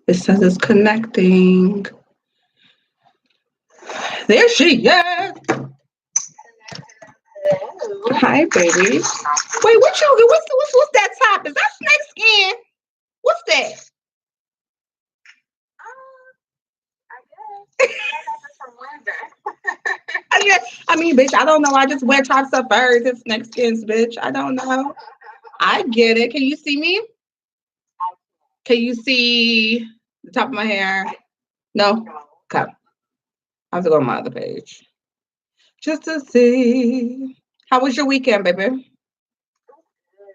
It says it's connecting. There she is. Hi, baby. Wait, what you? What's that top? Is that snake skin? What's that? I mean, bitch, I don't know. I just wear tops of furs and snake skins, bitch. I don't know. I get it. Can you see me? Can you see the top of my hair? No? Okay. I have to go to my other page. Just to see. How was your weekend, baby?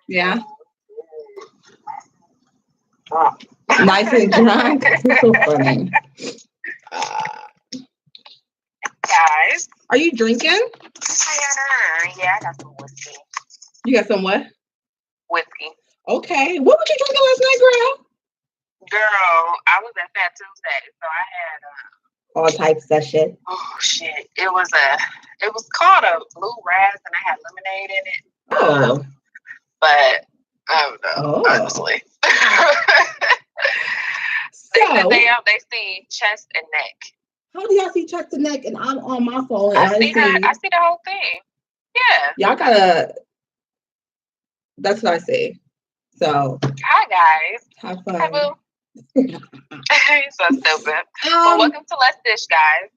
Yeah. Nice and drunk. It's so funny. Guys. Are you drinking? Yeah, I got some whiskey. You got some what? Whiskey. Okay. What were you drinking last night, girl? Girl, I was at Fat Tuesday, so I had all types of shit. Oh shit! It was called a blue raz, and I had lemonade in it. Oh. But I don't know, honestly. They see chest and neck. How do y'all see chest and neck? And I'm on my phone. I see the whole thing. Yeah. Y'all gotta. That's what I see. So. Hi guys. Have fun. Hi boo. So stupid. Well, welcome to Let's Dish, guys.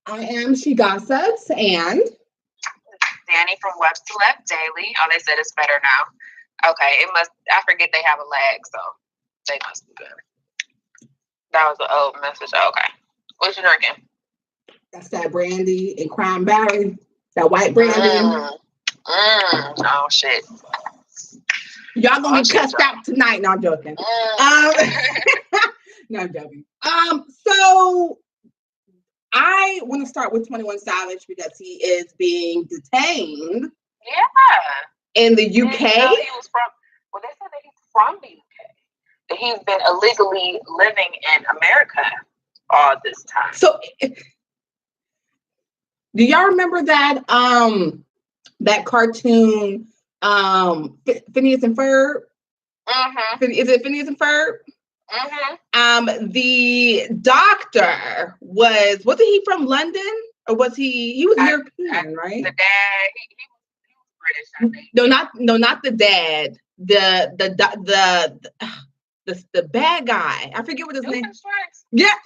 I am She Gossips and Danny from Webs to Left Daily. Oh, they said it's better now. Okay, it must. I forget they have a lag, so they must be good. That was an old message. Okay, what you drinking? That's that brandy and cranberry. That white brandy. Oh shit. Y'all gonna be cussed out tonight. No, I'm joking. No, I'm joking. So I want to start with 21 Savage because he is being detained. Yeah. In the UK. He was from. Well, they said that he's from the UK. That he's been illegally living in America all this time. So, do y'all remember that that cartoon? Phineas and Ferb. Mm-hmm. Is it Phineas and Ferb? Mm-hmm. The doctor was he from London or was he was European, right? The dad, he was British, I think. No, not the dad. The bad guy. I forget what his name. Yeah.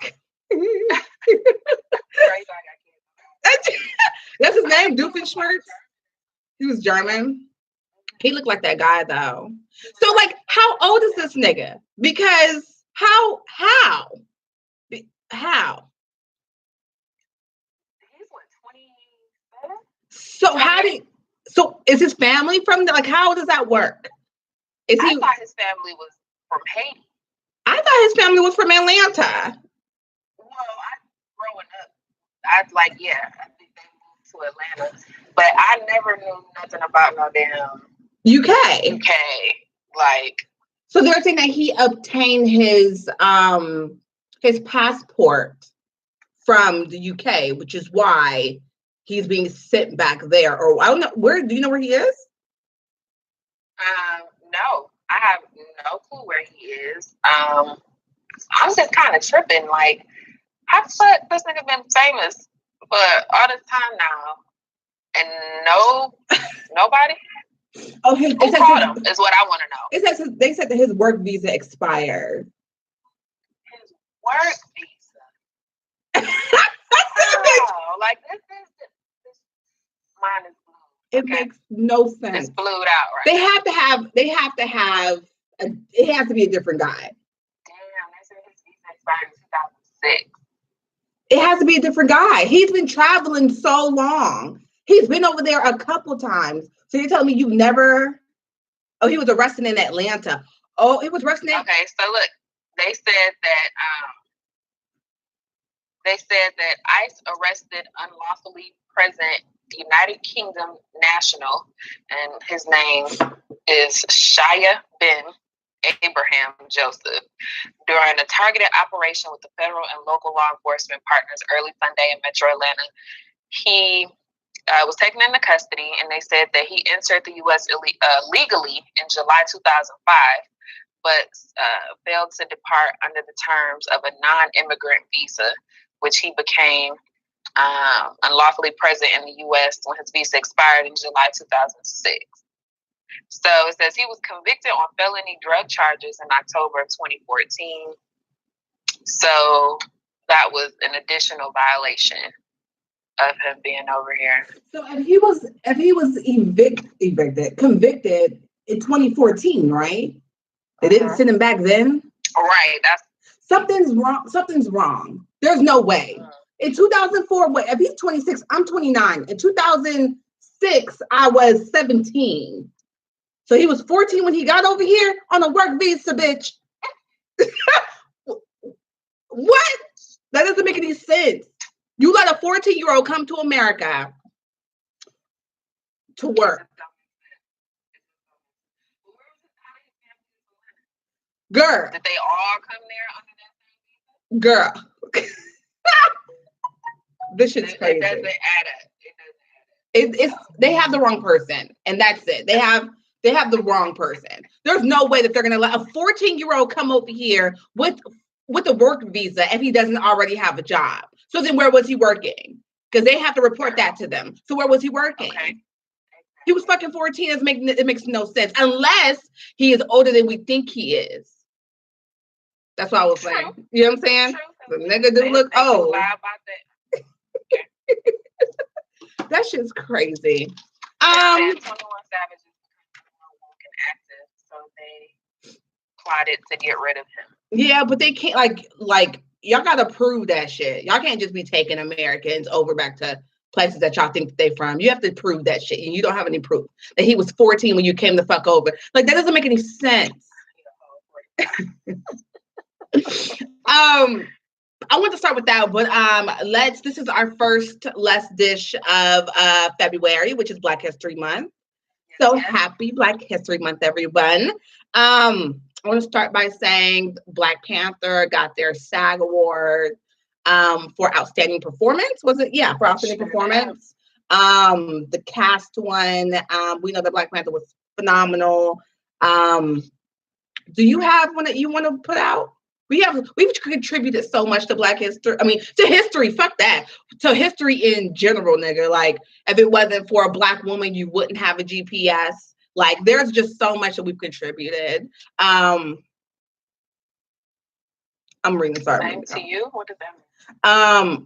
That's his name, Doofenshmirtz. He was German. He looked like that guy though. So like, how old is this nigga? Because how? He's what, 27? So is his family from like how does that work? I thought his family was from Haiti. I thought his family was from Atlanta. Well, growing up, I think they moved to Atlanta. But I never knew nothing about no damn UK. Like, so they're saying that he obtained his passport from the UK, which is why he's being sent back there. Or I don't know do you know where he is? No, I have no clue where he is. I'm just kind of tripping. Like, how the fuck this nigga been famous for all this time now, and nobody? Oh, who caught him is what I want to know. It says they said that his work visa expired. His work visa. Wow, like this mine is blue. It makes no sense. It's blued out, right? They have to have. It has to be a different guy. Damn, they said his visa expired in 2006. It has to be a different guy. He's been traveling so long. He's been over there a couple times. So you're telling me you've never? Oh, he was arrested in Atlanta. Oh, he was arrested. Okay, so look, they said that ICE arrested unlawfully present United Kingdom national, and his name is Shia bin Abraham Joseph, during a targeted operation with the federal and local law enforcement partners early Sunday in Metro Atlanta. He was taken into custody, and they said that he entered the U.S. legally in July 2005, but failed to depart under the terms of a non-immigrant visa, which he became unlawfully present in the U.S. when his visa expired in July 2006. So it says he was convicted on felony drug charges in October of 2014. So that was an additional violation of him being over here. So if he was convicted in 2014, right? They didn't send him back then? Right. Something's wrong. There's no way. In 2004, if he's 26, I'm 29. In 2006, I was 17. So he was 14 when he got over here on a work visa, bitch. What? That doesn't make any sense. You let a 14-year-old come to America to work. Girl. Did they all come there under that same visa? Girl. This shit's crazy. It doesn't add up. It's they have the wrong person, and that's it. They have the wrong person. There's no way that they're gonna let a 14-year-old come over here with a work visa if he doesn't already have a job. So then where was he working? Because they have to report that to them. So where was he working? Okay. He was fucking 14. It makes no sense unless he is older than we think he is. That's what I was saying. You know what I'm saying? The nigga do look old. That shit's crazy. 21 Savage is active, so they plotted to get rid of him. Yeah, but they can't like y'all gotta prove that shit. Y'all can't just be taking Americans over back to places that y'all think they from. You have to prove that shit, and you don't have any proof that he was 14 when you came the fuck over. Like that doesn't make any sense. I want to start with that, but this is our first Let's Dish of February, which is Black History Month. So happy Black History Month, everyone. I want to start by saying Black Panther got their SAG award for outstanding performance. Was it? Yeah, for outstanding performance. The cast won. We know that Black Panther was phenomenal. Do you have one that you want to put out? We've contributed so much to Black history. I mean, to history, fuck that. To history in general, nigga. Like, if it wasn't for a Black woman, you wouldn't have a GPS. Like, there's just so much that we've contributed. I'm reading, sorry. Same to you? What does that mean?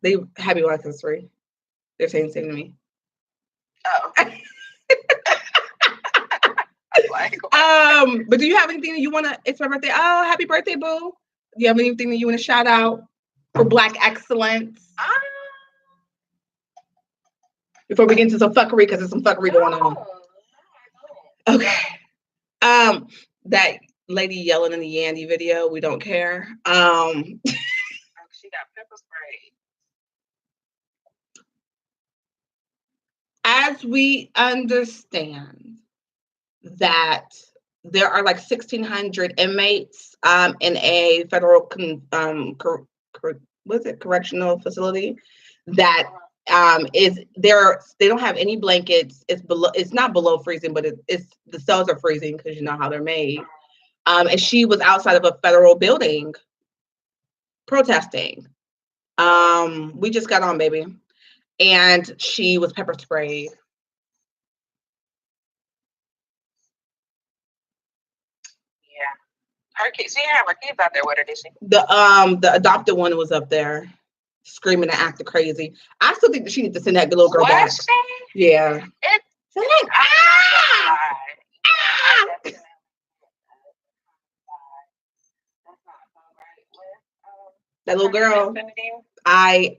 They happy Black History. They're saying same to me. Oh. But do you have anything that you want to? It's my birthday. Oh, happy birthday, boo! Do you have anything that you want to shout out for Black excellence? Before we get into some fuckery, because there's some fuckery going on. Okay. That lady yelling in the Yandy video, we don't care. She got pepper spray. As we understand that there are like 1,600 inmates in a federal correctional facility that is there. They don't have any blankets. It's not below freezing, but it's the cells are freezing because you know how they're made. And she was outside of a federal building protesting. We just got on, baby, and she was pepper sprayed. Her kids, she didn't have her kids out there with her, did she? The adopted one was up there screaming and acting crazy. I still think that she needs to send that little girl back. She? Yeah. That little girl. I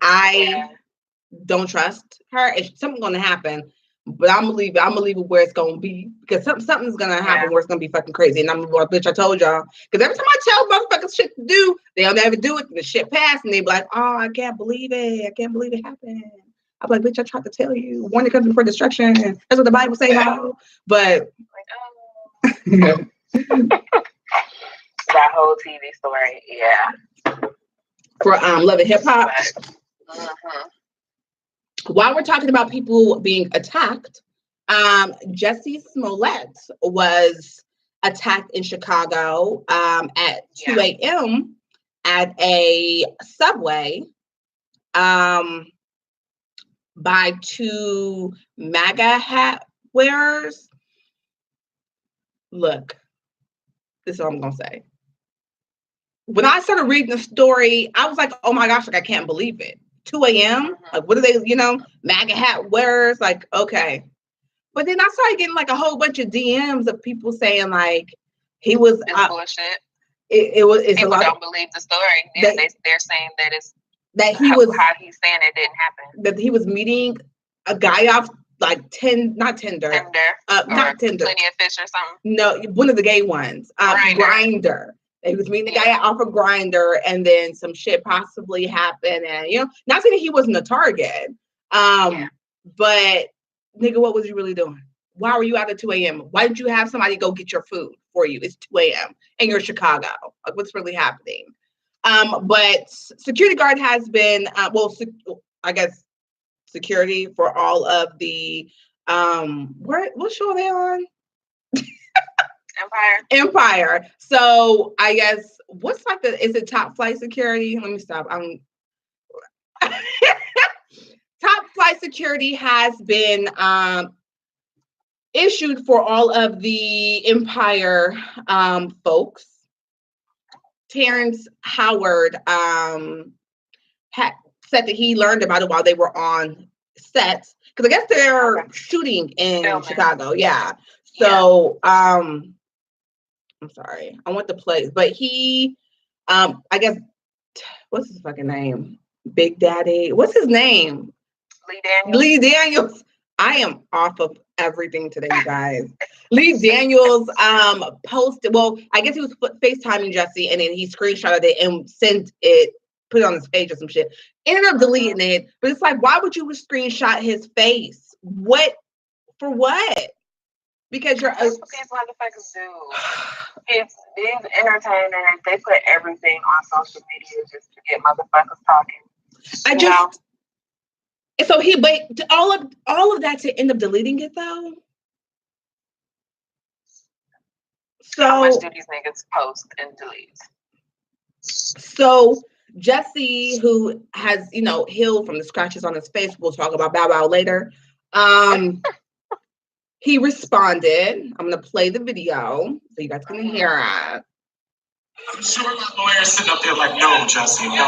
don't trust her. If something's gonna happen, but I'm gonna leave it where it's gonna be, because something's gonna happen where it's gonna be fucking crazy. And I'm like, bitch, I told y'all. Because every time I tell motherfuckers shit to do, they'll never do it. The shit passed, and they be like, oh, I can't believe it. I can't believe it happened. I'm like, bitch, I tried to tell you. Warning comes before destruction. That's what the Bible say now. But that whole TV story, yeah. For Love and Hip Hop. While we're talking about people being attacked, Jussie Smollett was attacked in Chicago at 2 a.m. at a subway by two MAGA hat wearers. Look, this is all I'm going to say. When I started reading the story, I was like, oh my gosh, like I can't believe it. 2 a.m. Like, what are they, MAGA hat wearers? Like, okay. But then I started getting like a whole bunch of DMs of people saying like he was bullshit. It's people a lot don't believe the story. Yeah, they're saying that it's that he was how he's saying it didn't happen. That he was meeting a guy off like not Tinder, not Tinder, Plenty of Fish or something. No, one of the gay ones, Grindr. He was meeting the guy off of Grindr, and then some shit possibly happened, and not saying he wasn't a target, but nigga, what was you really doing? Why were you out at 2 a.m.? Why didn't you have somebody go get your food for you? It's 2 a.m. and you're in Chicago. Like, what's really happening? But security guard has been, I guess security for all of the, what show are they on? Empire. So I guess what's like is it top flight security? Let me stop. Top flight security has been issued for all of the Empire folks. Terrence Howard said that he learned about it while they were on set, because I guess they're shooting in Chicago. Yeah. So I'm sorry, I want the place, but he I guess what's his fucking name? Big Daddy. What's his name? Lee Daniels. I am off of everything today, you guys. Lee Daniels posted, well, I guess he was FaceTiming Jesse, and then he screenshotted it and sent it, put it on his page or some shit. Ended up deleting it, but it's like, why would you screenshot his face? What? For what? Because you're these motherfuckers do. It's these entertainers, they put everything on social media just to get motherfuckers talking. So all of that to end up deleting it though. So how much do these niggas post and delete? So Jesse, who has healed from the scratches on his face, we'll talk about Bow Wow later. He responded. I'm gonna play the video so you guys can hear it. I'm sure my lawyer's sitting up there like, no, Jesse, no, shut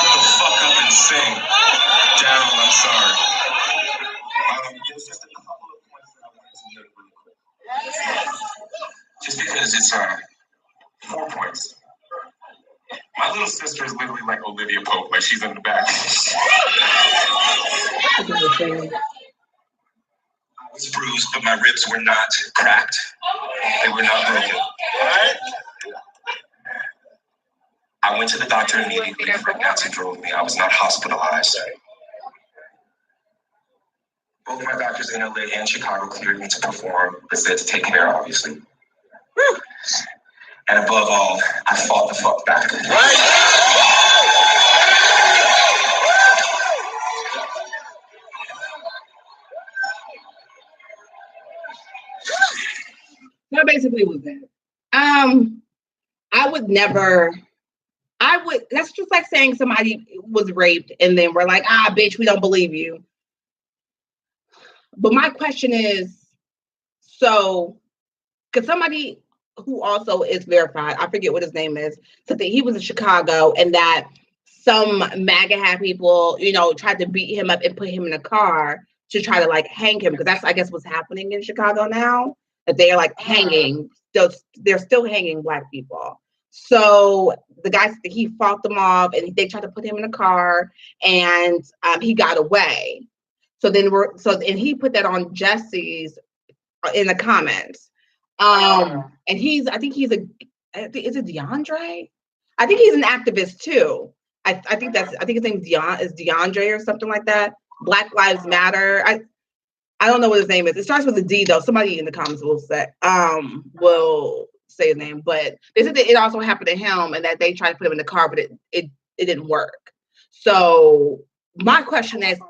the fuck up and sing. Daryl, I'm sorry. There's just a couple of points that I wanted to make really quick. Just because it's 4 points. My little sister is literally like Olivia Pope, like she's in the back. I was bruised, but my ribs were not cracked. They were not broken. Right? I went to the doctor immediately. Nancy drove me. I was not hospitalized. Both my doctors in LA and Chicago cleared me to perform, but said to take care, obviously. And above all, I fought the fuck back. Right? That basically was that. That's just like saying somebody was raped and then we're like, bitch, we don't believe you. But my question is, so, because somebody who also is verified, I forget what his name is, said that he was in Chicago and that some MAGA hat people, tried to beat him up and put him in a car to try to like hang him, because that's, I guess, what's happening in Chicago now, that they are like hanging, they're still hanging Black people. So the guy said that he fought them off and they tried to put him in a car and he got away. So then and he put that on Jesse's in the comments. And I think is it DeAndre? I think he's an activist too. I think his name is DeAndre or something like that. Black Lives Matter. I don't know what his name is. It starts with a D though. Somebody in the comments will say his name. But they said that it also happened to him and that they tried to put him in the car, but it didn't work. So my question is,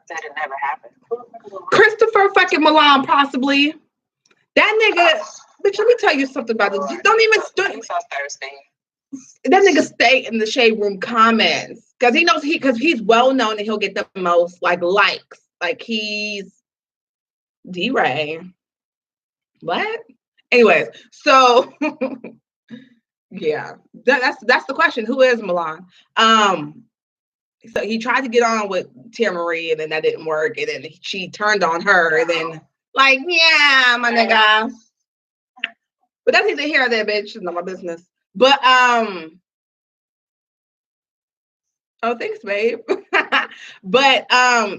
said it never happened. Christopher fucking Milan, possibly. That nigga, bitch, let me tell you something about this. Don't even He's so thirsty. That nigga stay in the shade room comments. Because he knows because he's well known and he'll get the most like likes. Like he's D-Ray. What? Anyways, so yeah. That's the question. Who is Milan? So he tried to get on with Tia Marie and then that didn't work. And then she turned on her and then like, yeah, my nigga. But that's neither here or there, bitch. It's not my business. But oh, thanks, babe. But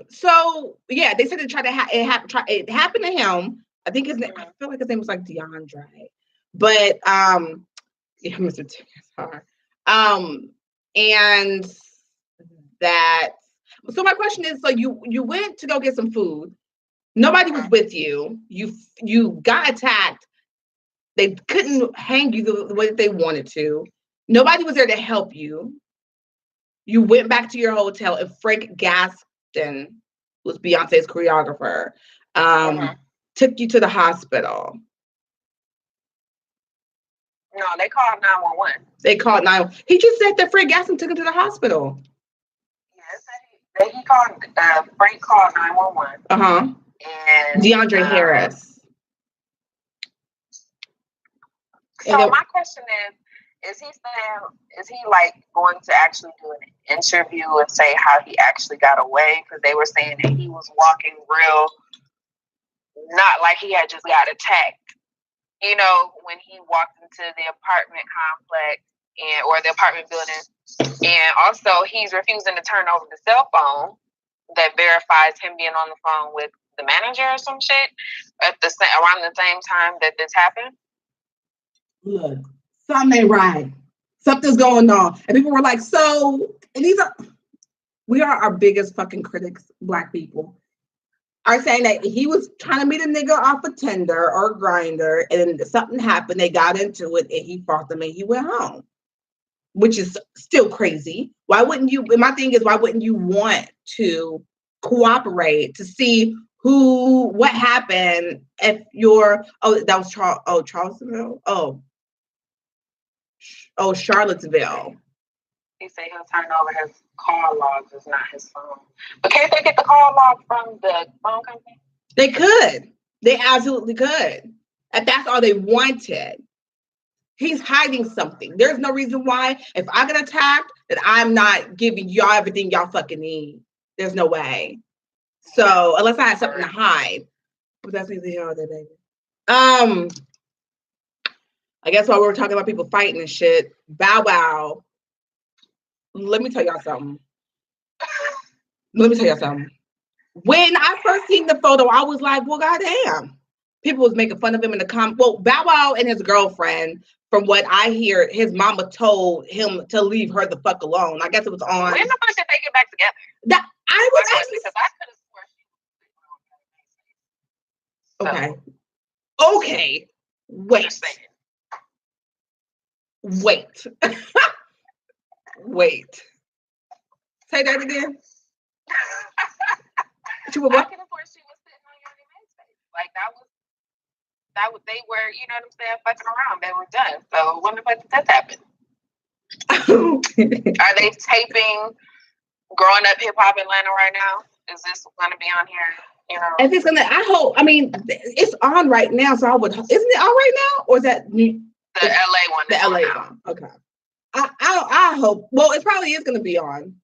so yeah, they said it tried to it happened to him. I think his name. I feel like his name was like DeAndre. But yeah, Mr. Tickets. And that. So my question is, so you went to go get some food. Nobody was with you. You got attacked. They couldn't hang you the way that they wanted to. Nobody was there to help you. You went back to your hotel, and Frank Gaston, who's Beyonce's choreographer, took you to the hospital. No, they called 911. They called 911. He just said that Frank Gaston took him to the hospital. Yes, he called. Frank called 911. And DeAndre Harris. So my question is he like going to actually do an interview and say how he actually got away? Because they were saying that he was walking real, not like he had just got attacked. You know, when he walked into the apartment complex or the apartment building, and also he's refusing to turn over the cell phone that verifies him being on the phone with the manager or some shit around the same time that this happened. Look, something ain't right. Something's going on. And people were like, and we are our biggest fucking critics, Black people, are saying that he was trying to meet a nigga off of Tinder or Grindr, and something happened, they got into it, and he fought them and he went home. Which is still crazy. Why wouldn't you, my thing is, why wouldn't you want to cooperate to see what happened if you're, that was Charlottesville? Charlottesville. He said he'll turn over his call logs, it's not his phone. But can't they get the call log from the phone company? They could. They absolutely could. If that's all they wanted. He's hiding something. There's no reason why, if I get attacked, that I'm not giving y'all everything y'all fucking need. There's no way. So, unless I had something to hide. But that's neither here nor there, baby. I guess while we were talking about people fighting and shit, Bow Wow. Let me tell y'all something. When I first seen the photo, I was like, well, goddamn. People was making fun of him in the comments. Well, Bow Wow and his girlfriend, from what I hear, his mama told him to leave her the fuck alone. I guess it was on. When the fuck did they get back together? That I was actually. Okay. Wait. Say that again. I could have sworn she was sitting on your man's face. Like that was they were, you know what I'm saying, fucking around. They were done. So when the fuck did that happen? Are they taping Growing Up Hip Hop Atlanta right now? Is this gonna be on here? You know, if it's gonna, I hope. I mean, it's on right now, so I would. Isn't it on right now, or is that the LA one? The LA one. Okay. I hope. Well, it probably is gonna be on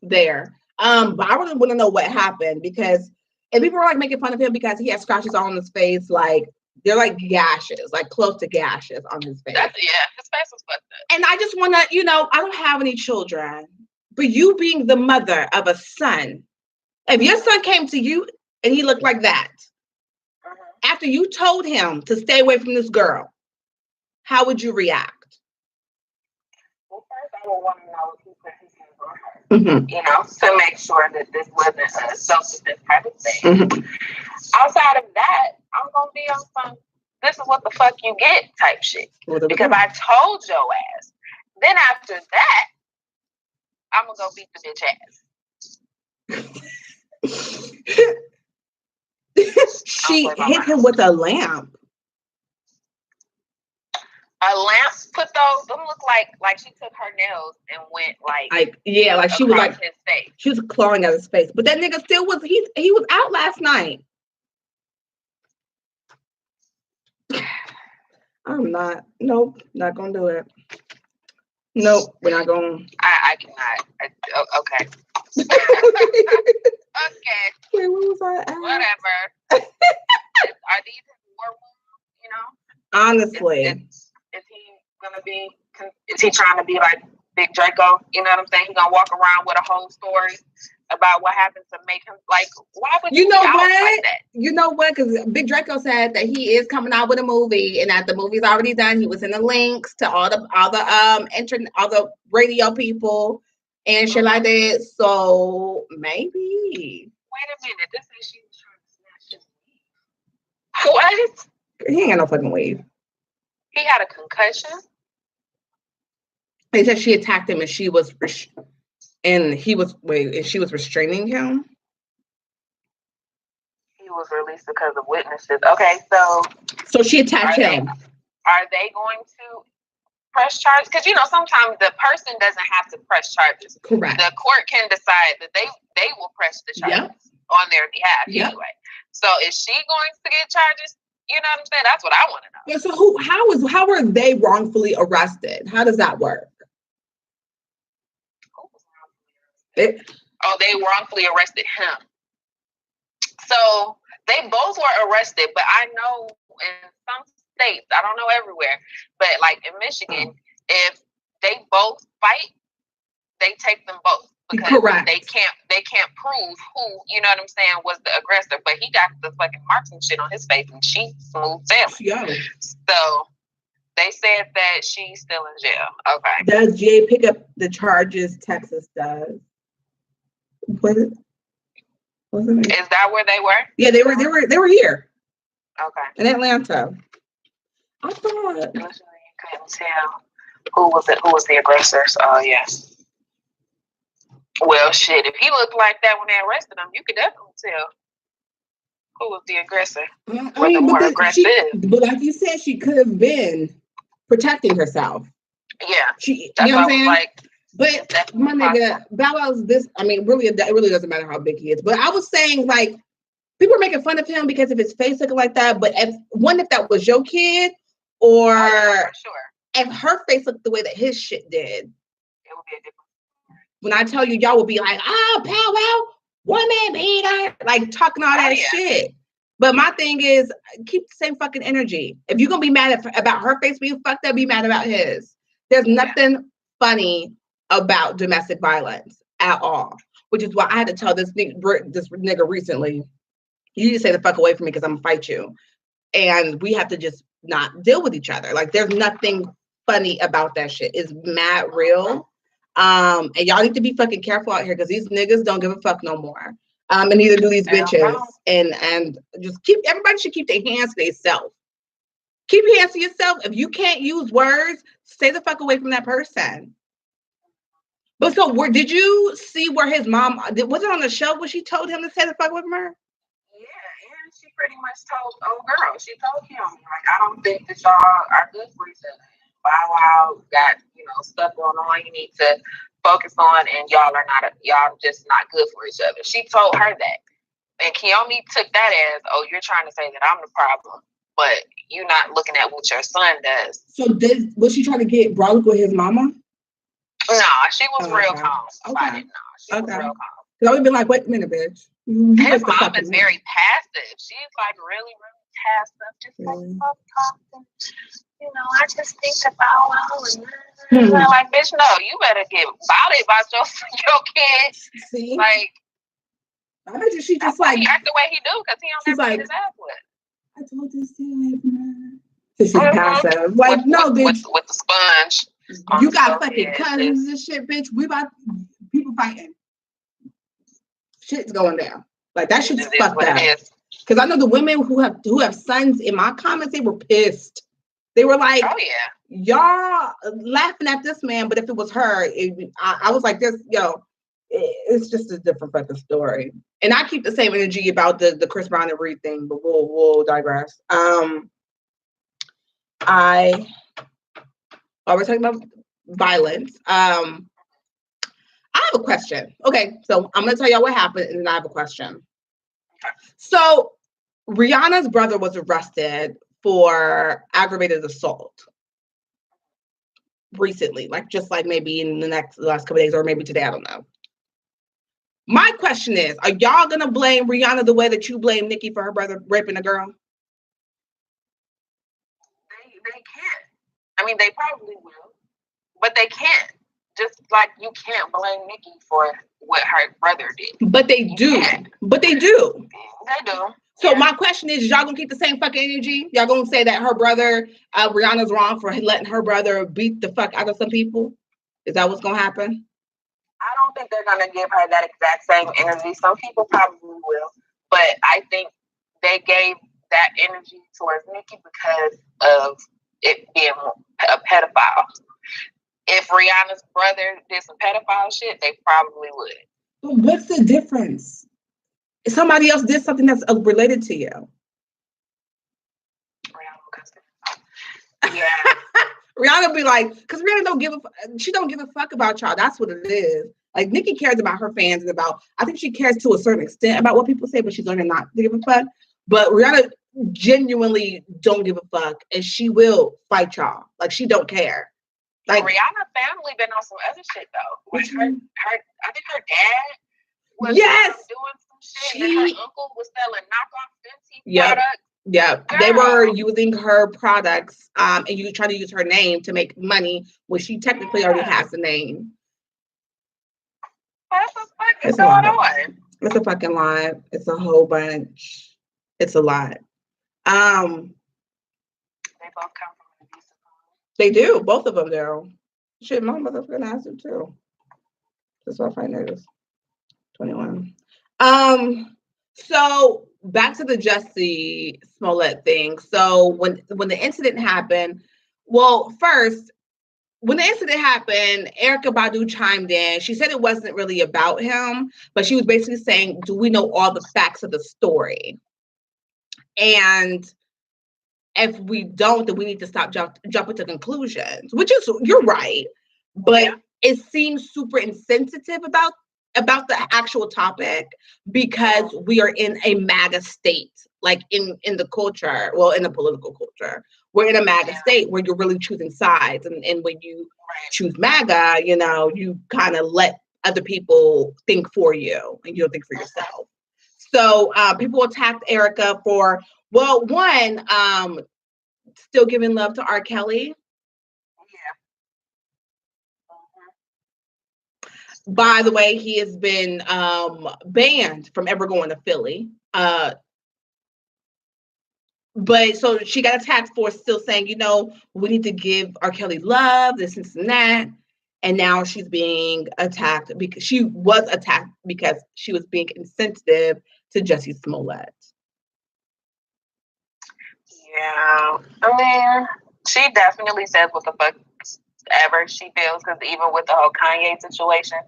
there. But I really want to know what happened because, and people were like making fun of him because he had scratches on his face, like they're like gashes, like close to gashes on his face. His face was fucked up. And I just want to, I don't have any children, but you being the mother of a son, if your son came to you and he looked like that, after you told him to stay away from this girl, how would you react? Well, first I would want to know if he put his hands on her, to make sure that this wasn't a self-defense type of thing. Outside of that, I'm going to be on some, this is what the fuck you get type shit. Because I told your ass. Then after that, I'm going to go beat the bitch ass. she hit him with a lamp. A lamp put those. Them look like she took her nails and went like she was like his face. She was clawing at his face. But that nigga still was he was out last night. I'm not. Nope, not gonna do it. Nope, we're not going. I cannot. Okay. Okay. Wait, what was I at? Whatever. Are these his war wounds? You know. Honestly, is he gonna be? Is he trying to be like Big Draco? You know what I'm saying? He gonna walk around with a whole story about what happened to make him like? Why would you know what? Like that? You know what? Because Big Draco said that he is coming out with a movie, and that the movie's already done. He was in the links to all the internet, all the radio people, and shit like that. So maybe. Wait a minute. This is she was trying to snatch his weave. What? He ain't got no fucking weave. He had a concussion. They said she attacked him, and she was restraining him. He was released because of witnesses. Okay, so she attacked him. Are they going to press charges? Because sometimes the person doesn't have to press charges. Correct. The court can decide that they will press the charges on their behalf anyway. So is she going to get charges? You know what I'm saying? That's what I want to know. Yeah. So how were they wrongfully arrested? How does that work? They wrongfully arrested him. So they both were arrested, but I know in some states, I don't know everywhere, but like in Michigan, if they both fight, they take them both because correct. They can't prove who, you know what I'm saying, was the aggressor. But he got the fucking marks and shit on his face, and she smooth sailing. Yeah. So they said that she's still in jail. Okay. Does Jay pick up the charges Texas does? Is that where they were? Yeah, they were here. Okay. In Atlanta. I thought you couldn't tell who was the aggressors. Oh yes. Well shit, if he looked like that when they arrested him, you could definitely tell who was the aggressor. But like you said, she could have been protecting herself. Yeah. You know what I'm saying? But my nigga, Bow Wow's this. I mean, really, it really doesn't matter how big he is. But I was saying, like, people are making fun of him because of his face looking like that. But if that was your kid, or if her face looked the way that his shit did, it would be a different. When I tell you, y'all will be like, Pow Wow, woman beater, like talking all that shit. But my thing is, keep the same fucking energy. If you're gonna be mad about her face being fucked up, be mad about his. There's nothing funny about domestic violence at all, which is why I had to tell this nigga recently, you need to stay the fuck away from me because I'm gonna fight you, and we have to just not deal with each other. Like, there's nothing funny about that shit. It's mad real, and y'all need to be fucking careful out here because these niggas don't give a fuck no more, and neither do these bitches. And just everybody should keep their hands to themselves. Keep your hands to yourself. If you can't use words, stay the fuck away from that person. But so, did you see where his mom, was it on the show where she told him to stay the fuck away from her? Yeah, and she pretty much told girl, she told him, like, I don't think that y'all are good for each other. Bow Wow got, stuff going on you need to focus on, and y'all just not good for each other. She told her that. And Keone took that as, you're trying to say that I'm the problem, but you're not looking at what your son does. So was she trying to get brolic with his mama? No, she was real calm about it. No, she was real calm. Because I would have been like, wait a minute, bitch. His mom is very passive. She's like really, really passive. Just like, talking. I just think about like, bitch, no, you better get about it about your kids. See? Like, I bet you she just like he act the way he do because he don't have his ass with. I told this thing. She's passive. Like, no, bitch. With the sponge. You got fucking cousins and shit, bitch. We about people fighting. Shit's going down. Like, that shit's fucked up. Because I know the women who have sons in my comments, they were pissed. They were like, "Oh yeah, y'all laughing at this man." But if it was her, I was like, "This, it's just a different fucking story. And I keep the same energy about the Chris Brown and Reed thing, but we'll digress. We're talking about violence. I have a question. Okay, so I'm gonna tell y'all what happened, and then I have a question. So Rihanna's brother was arrested for aggravated assault recently, just maybe in the last couple of days, or maybe today, I don't know. My question is, are y'all gonna blame Rihanna the way that you blame Nicki for her brother raping a girl? They can't. I mean, they probably will, but they can't. Just like you can't blame Nicki for what her brother did. But they do. But they do. They do. So my question is, y'all gonna keep the same fucking energy? Y'all gonna say that her brother, Rihanna's wrong for letting her brother beat the fuck out of some people? Is that what's gonna happen? I don't think they're gonna give her that exact same energy. Some people probably will, but I think they gave that energy towards Nicki because of it being a pedophile. If Rihanna's brother did some pedophile shit, they probably would. But what's the difference? If somebody else did something that's related to you. Yeah. Rihanna be like, because Rihanna don't give a fuck about y'all. That's what it is. Like, Nicki cares about her fans and I think she cares to a certain extent about what people say, but she's learning not to give a fuck. But Rihanna genuinely don't give a fuck, and she will fight y'all. Like, she don't care. Like, Rihanna family been on some other shit though. Like her I think her dad was doing some shit, and her uncle was selling knockoff Fenty products. Yeah, they were using her products, and you trying to use her name to make money when she technically already has the name. What's going on? It's a fucking lie. It's a whole bunch. It's a lot. They both come from an abusive home. They do. Both of them do. Shit, my motherfucking ass do too. That's why I find this. 21. So back to the Jussie Smollett thing. So when the incident happened, well, first, when the incident happened, Erykah Badu chimed in. She said it wasn't really about him, but she was basically saying, do we know all the facts of the story? And if we don't, then we need to stop jumping to conclusions, which is, you're right. But it seems super insensitive about the actual topic because we are in a MAGA state, like in the culture, well, in the political culture. We're in a MAGA state where you're really choosing sides. And when you choose MAGA, you kind of let other people think for you and you don't think for yourself. So people attacked Erykah for, well, one, still giving love to R. Kelly. By the way, he has been banned from ever going to Philly. But so she got attacked for still saying, we need to give R. Kelly love, this and that. And now she's being attacked because she was attacked because she was being insensitive to Jussie Smollett. Yeah. I mean, she definitely says what the fuck ever she feels, because even with the whole Kanye situation,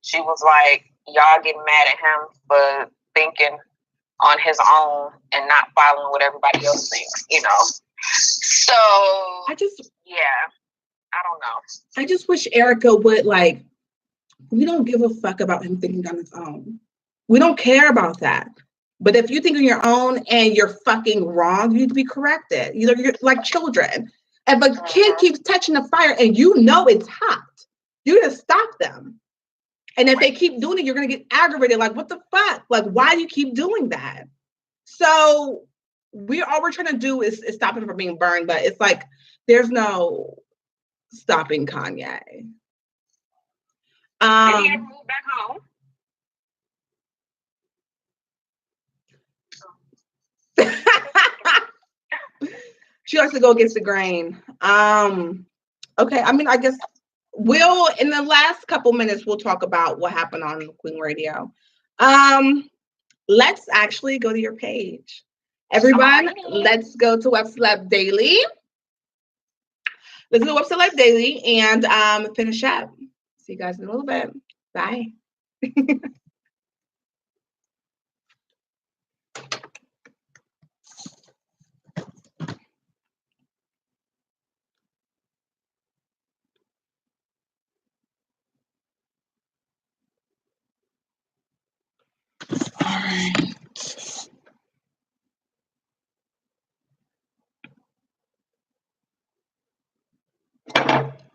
she was like, y'all getting mad at him for thinking on his own and not following what everybody else thinks, So I don't know. I just wish Erykah would, we don't give a fuck about him thinking on his own. We don't care about that. But if you think on your own and you're fucking wrong, you need to be corrected. You're like children. If a kid keeps touching the fire and it's hot, you're going to stop them. And if they keep doing it, you're going to get aggravated. Like, what the fuck? Like, why do you keep doing that? So all we're trying to do is stop him from being burned. But it's like, there's no stopping Kanye. Did he ever move back home? She likes to go against the grain. Okay, I mean, I guess in the last couple minutes, we'll talk about what happened on Queen Radio. Let's actually go to your page. Everyone, let's go to Web Celeb Daily. Let's go to Web Celeb Daily and finish up. See you guys in a little bit. Bye. Alright.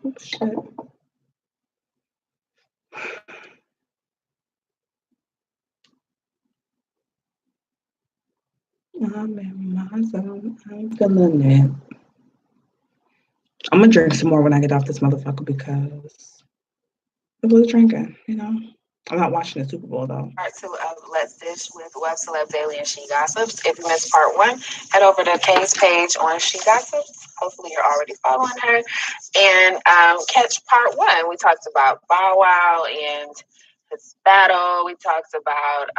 Oh, shit. I'm in my zone. I'm feeling it. I'm gonna drink some more when I get off this motherfucker because I was drinking, you know. I'm not watching the Super Bowl though. Part 2 of Let's Dish with Web Celeb Daily and She Gossips. If you missed part 1, head over to Kay's page on She Gossips. Hopefully you're already following her. And catch part 1. We talked about Bow Wow and his battle. We talked about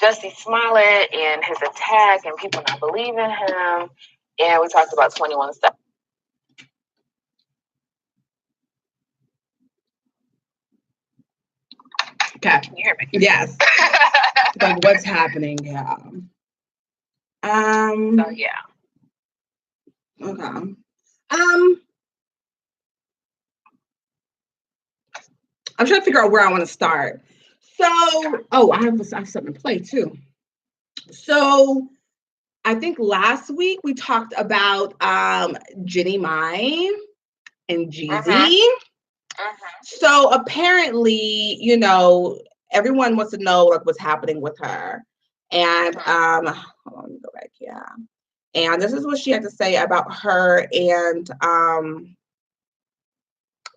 Jussie Smollett and his attack and people not believing him. And we talked about 21 Steps. Okay. Can you hear me? Yes. Like what's happening? Yeah. So yeah. Okay. I'm trying to figure out where I want to start. So, I have something to play too. So, I think last week we talked about Jenny Mai and Jeezy. So apparently, you know, everyone wants to know like what's happening with her. And hold on, let me go back. Yeah. And this is what she had to say about her and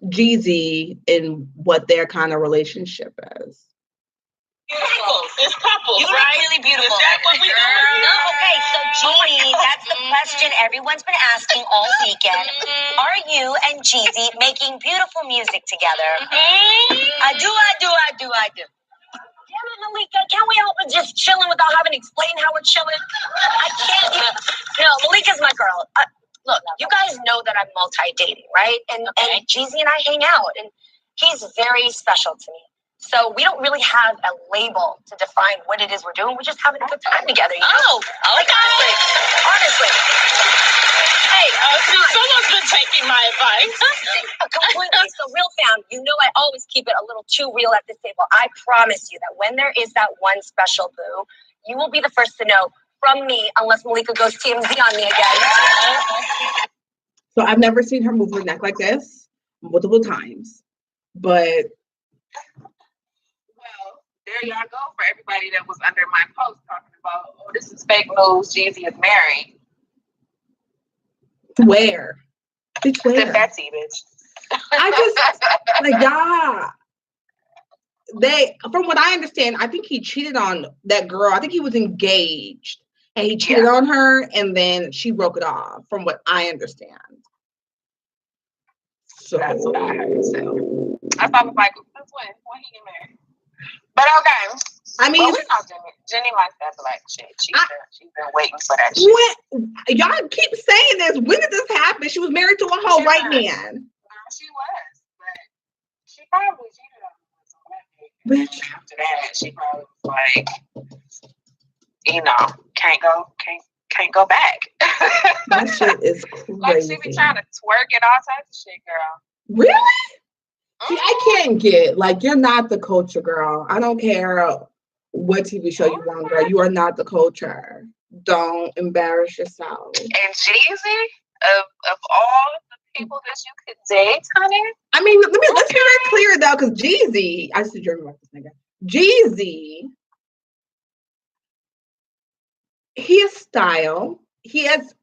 Jeezy and what their kind of relationship is. It's couples, you right? look really beautiful. Is that what we doing? No, okay, so Jeannie, that's the question everyone's been asking all weekend. Are you and Jeezy making beautiful music together? I do. Damn it, Malika, can't we help it just chilling without having to explain how we're chilling? I can't even. No, Malika's my girl. Look, you guys know that I'm multi-dating, right? And Jeezy and I hang out, and he's very special to me. So we don't really have a label to define what it is we're doing. We're just having a good time together. You know? Oh, like, honestly. Hey, someone's been taking my advice. Completely. So, real fam, you know I always keep it a little too real at this table. I promise you that when there is that one special boo, you will be the first to know from me, unless Malika goes TMZ on me again. So I've never seen her move her neck like this multiple times, but. There y'all go for everybody that was under my post talking about, oh, this is fake news. Jeezy is married. Where? Bitch, where? To Betsy, bitch. I just, like, yeah. From what I understand, I think he cheated on that girl. I think he was engaged and he cheated on her and then she broke it off, from what I understand. So that's what I heard. So I thought it was like, that's when he get married. But okay. I mean, we know Jenny likes that black shit. She's been waiting for that shit. Y'all keep saying this. When did this happen? She was married to a whole white man. She was, but she probably cheated on him. Bitch. After that, she probably was like, you know, can't go back. That shit is crazy. Like she be trying to twerk and all types of shit, girl. Really? See, I can't get, like, you're not the culture, girl. I don't care what TV show you want, girl. You are not the culture. Don't embarrass yourself. And Jeezy, of all the people that you could date, honey. I mean, let's be very clear, though, because Jeezy, I used to dream about this nigga. Jeezy, he has style. He has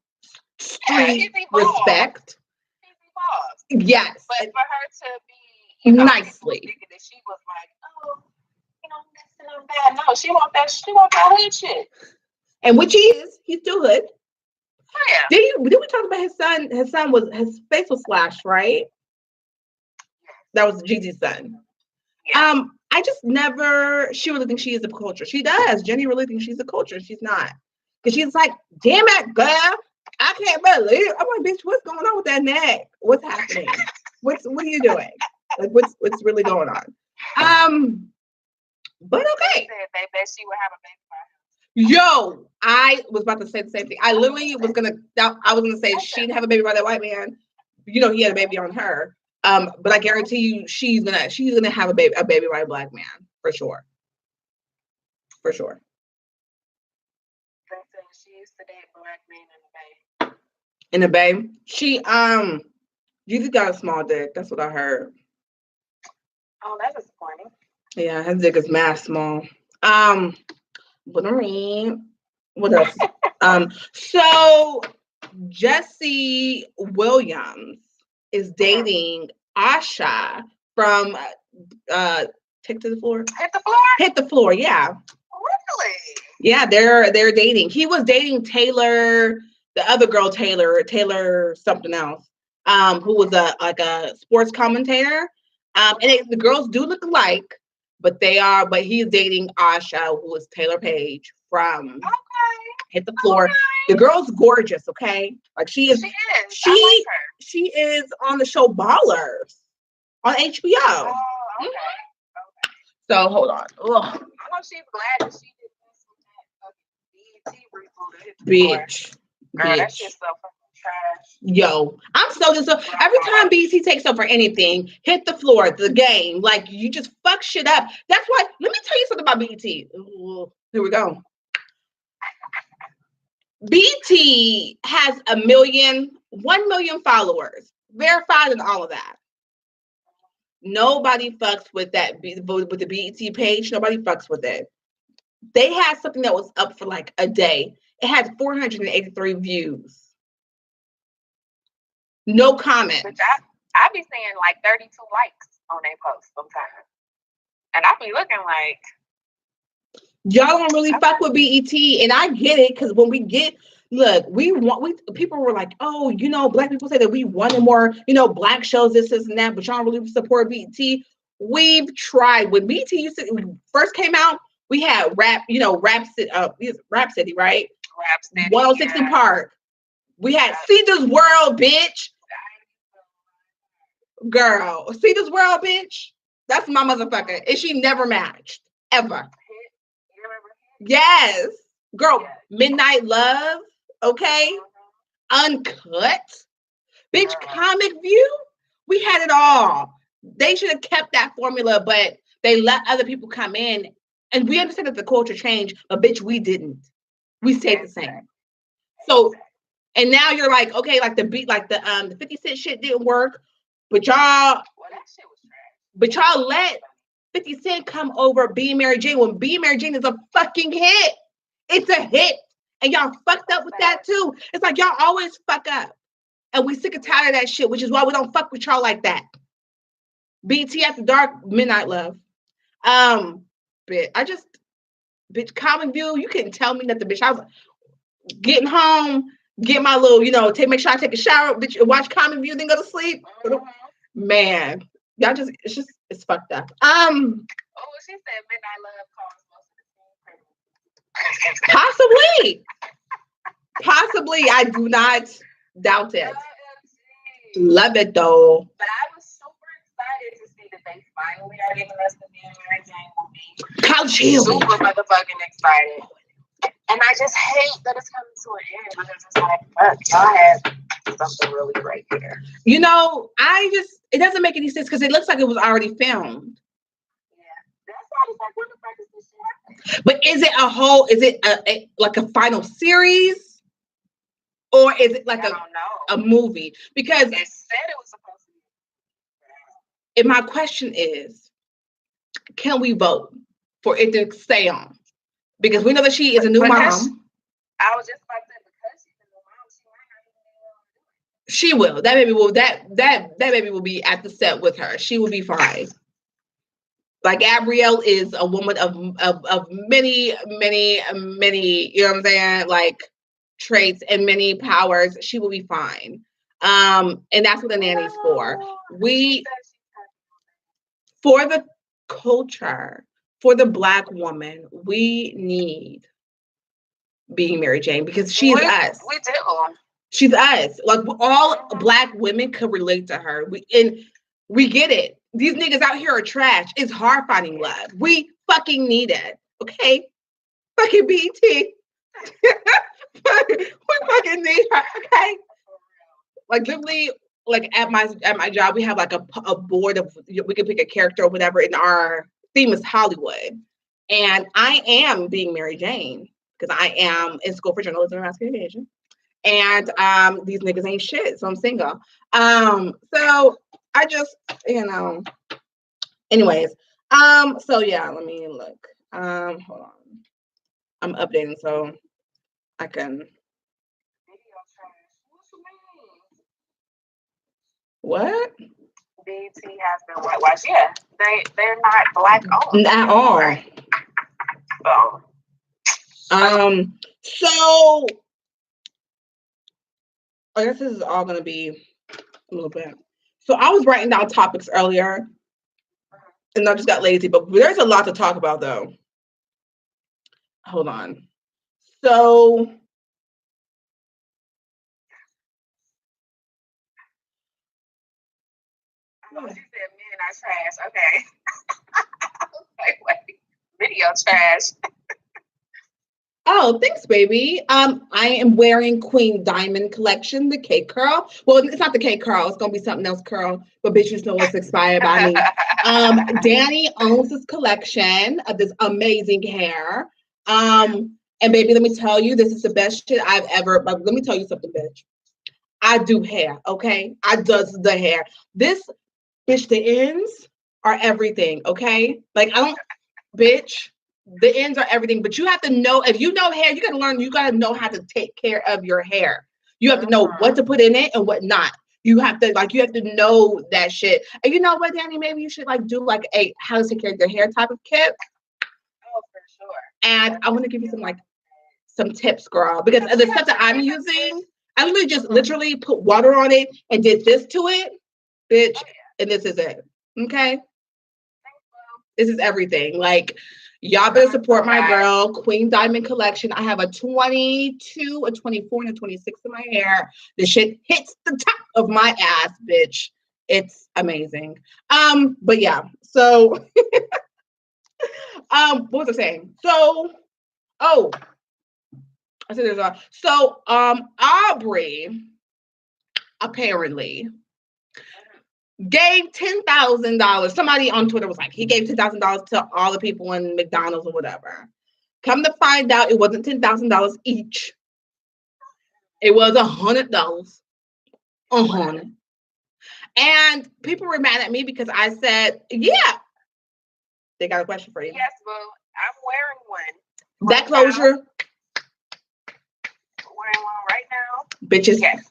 street respect. He's yes. But for her to be nicely. That she was like, oh, you know, messing up bad. No, she want that hood shit. And which he is, he's still hood. Oh, yeah. Did we talk about his son? His face was slashed, right? That was Jeezy's son. Yeah. I just she really thinks she is a culture. She does. Jenny really thinks she's a culture. She's not. Because she's like, damn it, girl. I can't believe. I'm like, bitch, what's going on with that neck? What's happening? What are you doing? Like, what's really going on? But okay. They bet she would have a baby by him. Yo, I was about to say the same thing. I literally was gonna say she'd have a baby by that white man. You know, he had a baby on her. But I guarantee you, she's gonna have a baby by a black man for sure. For sure. She used to date black men in the Bay. In the Bay, she usually got a small dick. That's what I heard. Oh, that's disappointing. Yeah, his dick is mad small. What I mean, what else? So Jesse Williams is dating Asha from Take to the Floor. Hit the Floor? Hit the Floor, yeah. Really? Yeah, they're dating. He was dating Taylor, the other girl, Taylor something else, who was a sports commentator. The girls do look alike, but he's dating Asha, who is Taylor Page from Hit the Floor. Okay. The girl's gorgeous, okay? Like she is. She is on the show Ballers on HBO. Oh, okay. So hold on. Ugh. I know she's glad that she did this with that BET reboot. Bitch. Girl, that shit's so fucking trash. Yo, I'm so every time BET takes over anything, Hit the Floor, the game, like you just fuck shit up. That's why. Let me tell you something about BET. Ooh, here we go. BET has 1 million followers, verified and all of that. Nobody fucks with that with the BET page. Nobody fucks with it. They had something that was up for like a day. It had 483 views. No comment. I be seeing like 32 likes on their posts sometimes. And I be looking like, y'all don't really fuck with BET, and I get it because when we get people were like, oh, you know, black people say that we wanted more, you know, black shows, this and that, but y'all don't really support BET. We've tried. When BET first came out, we had Rap City, right? Rap City, 106 in Park. We had See This World, bitch. Girl, See This World, bitch. That's my motherfucker. And she never matched. Ever. Yes. Girl, Midnight Love. Okay. Uncut. Bitch, Comic View. We had it all. They should have kept that formula, but they let other people come in. And we understand that the culture changed, but bitch, we didn't. We stayed the same. So, and now you're like, okay, like the 50 Cent shit didn't work, but y'all let 50 Cent come over Being Mary Jane when Being Mary Jane is a fucking hit. It's a hit. And y'all fucked up with that too. It's like y'all always fuck up. And we sick and tired of that shit, which is why we don't fuck with y'all like that. BT After Dark, Midnight Love. Bitch, Comic View, you couldn't tell me nothing, bitch. I was getting home, get my little, make sure I take a shower, bitch, watch Comic View, then go to sleep. Man, y'all it's fucked up. She said Midnight Love caused most of the Possibly. I do not doubt it. Love it though. But I was super excited to see that they finally are giving us the Being Mary Jane movie. Couch Hill. Super motherfucking excited. And I just hate that it's coming to an end because it's like, fuck, y'all had something really great here. It doesn't make any sense because it looks like it was already filmed. But is it like a final series? Or is it like a movie? Because it said it was supposed to be. And my question is, can we vote for it to stay on? Because we know that she is a new mom. I was just about to say, because she's a new mom, she will. That baby will be at the set with her. She will be fine. Like Gabrielle is a woman of many, many, many, you know what I'm saying? Like traits and many powers. She will be fine. And that's what the nanny's for. For the culture, for the Black woman, we need Being Mary Jane because she's us. We do. She's us. Like all Black women could relate to her. We get it. These niggas out here are trash. It's hard finding love. We fucking need it. Okay? Fucking BT. We fucking need her. Okay? Like literally, like at my job, we have like a board of, we can pick a character or whatever, and our theme is Hollywood. And I am being Mary Jane because I am in school for journalism and mass communication. And these niggas ain't shit, so I'm single. So I just, anyways. So yeah, let me look. Hold on. I'm updating so I can. What? BET has been whitewashed. Yeah, they're not black owned at all. So I guess this is all gonna be a little bit. So I was writing down topics earlier, and I just got lazy. But there's a lot to talk about, though. Hold on. So. Oh, she said men are trash. Okay. wait. Video trash. Oh, thanks, baby. I am wearing Queen Diamond collection, the K curl. Well, it's not the K curl. It's gonna be something else curl. But bitches know it's inspired by me. Danny owns this collection of this amazing hair. And baby, let me tell you, this is the best shit I've ever. But let me tell you something, bitch. I do hair, okay? I does the hair. This bitch, the ends are everything, okay? Like I don't, bitch. The ends are everything, but you have to know, if you know hair, you gotta learn, you gotta know how to take care of your hair. You have to know what to put in it and what not. You have to know that shit. And you know what, Danny, maybe you should do like a how to take care of your hair type of kit. Oh, for sure. And I want to give you some tips, girl, because the stuff that I'm using, I literally put water on it and did this to it, bitch, and this is it. Okay? This is everything. Y'all better support my girl, Queen Diamond Collection. I have a 22, a 24, and a 26 in my hair. The shit hits the top of my ass, bitch. It's amazing. But yeah, so what was I saying? So, I said there's Aubrey apparently gave $10,000. Somebody on Twitter was like, he gave $10,000 to all the people in McDonald's or whatever. Come to find out, it wasn't $10,000 each. It was $100. $100. And people were mad at me because I said, yeah. They got a question for you. Yes, boo. I'm wearing one. That closure. I'm wearing one right now. Bitches. Yes.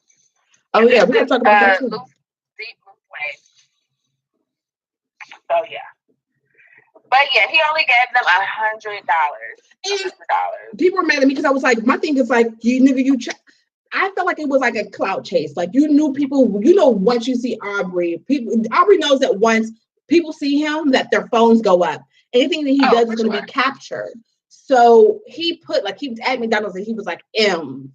Oh, yeah. We're going to talk about that too. So yeah, but yeah, he only gave them $100. People were mad at me because I was like, my thing is you nigga, I felt like it was like a clout chase. You knew people, once you see Aubrey knows that once people see him, that their phones go up. Anything that he does is going to be captured. So he put he was at McDonald's and he was like M's.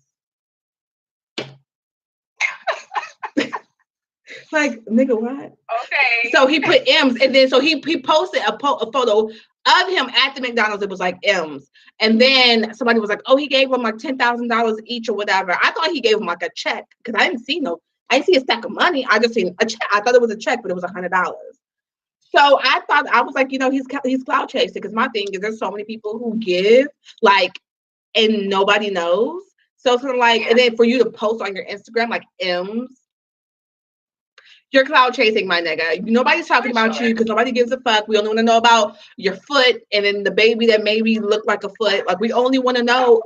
Nigga, what? Okay. So he put M's, and then so he posted a photo of him at the McDonald's. It was like M's, and then somebody was like, "Oh, he gave them $10,000 each or whatever." I thought he gave them a check because I didn't see a stack of money. I just seen a check. I thought it was a check, but it was $100. So I was like, he's clout chasing because my thing is there's so many people who give and nobody knows. So it's and then for you to post on your Instagram M's. You're cloud chasing, my nigga. Nobody's talking about you because nobody gives a fuck. We only want to know about your foot and then the baby that maybe looked like a foot. We only want to know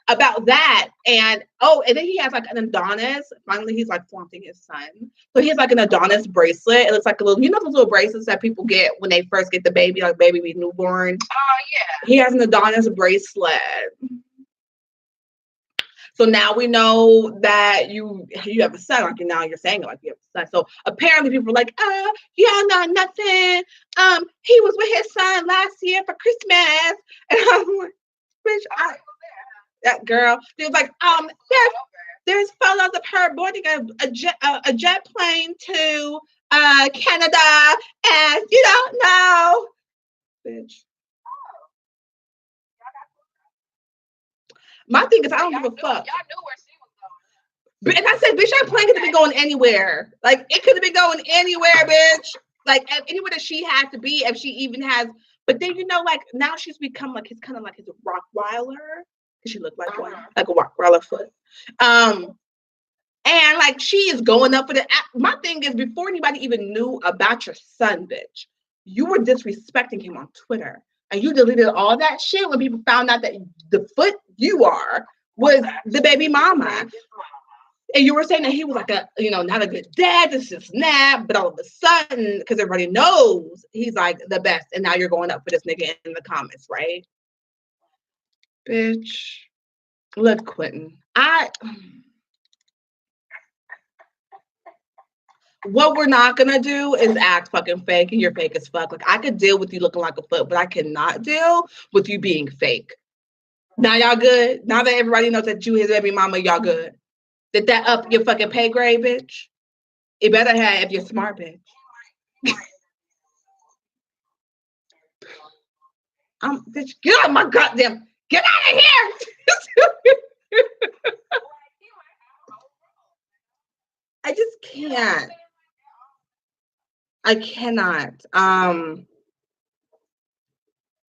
about that. And and then he has an Adonis. Finally, he's flaunting his son. So he has an Adonis bracelet. It looks like a little, those little bracelets that people get when they first get the baby, baby be newborn. Oh yeah. He has an Adonis bracelet. So now we know that you have a son. Now you're saying it you have a son. So apparently people were like, y'all know nothing. He was with his son last year for Christmas. And I'm like, bitch, that girl. They was like, there's photos of her boarding a jet plane to Canada, and you don't know, bitch. My thing is, I don't give a fuck. Y'all knew where she was going. And I said, bitch, that plane could have been going anywhere. Like, it could have been going anywhere, bitch. Like, anywhere that she had to be, if she even has. But then, you know, like, now she's become, like, it's kind of like his Rottweiler. She looked like one, like a Rottweiler foot. And, like, she is going up for the. My thing is, before anybody even knew about your son, bitch, you were disrespecting him on Twitter. And you deleted all that shit when people found out that the foot you are was the baby mama. And you were saying that he was like a, you know, not a good dad, this is snap, but all of a sudden, because everybody knows he's like the best, and now you're going up for this nigga in the comments, right? Bitch. Look, Quentin, what we're not gonna do is act fucking fake, and you're fake as fuck. Like, I could deal with you looking like a foot, but I cannot deal with you being fake. Now y'all good? Now that everybody knows that you his baby mama, y'all good? Did that up your fucking pay grade, bitch? It better have if you're smart, bitch. Bitch, get out of my goddamn, get out of here! I just can't. I cannot.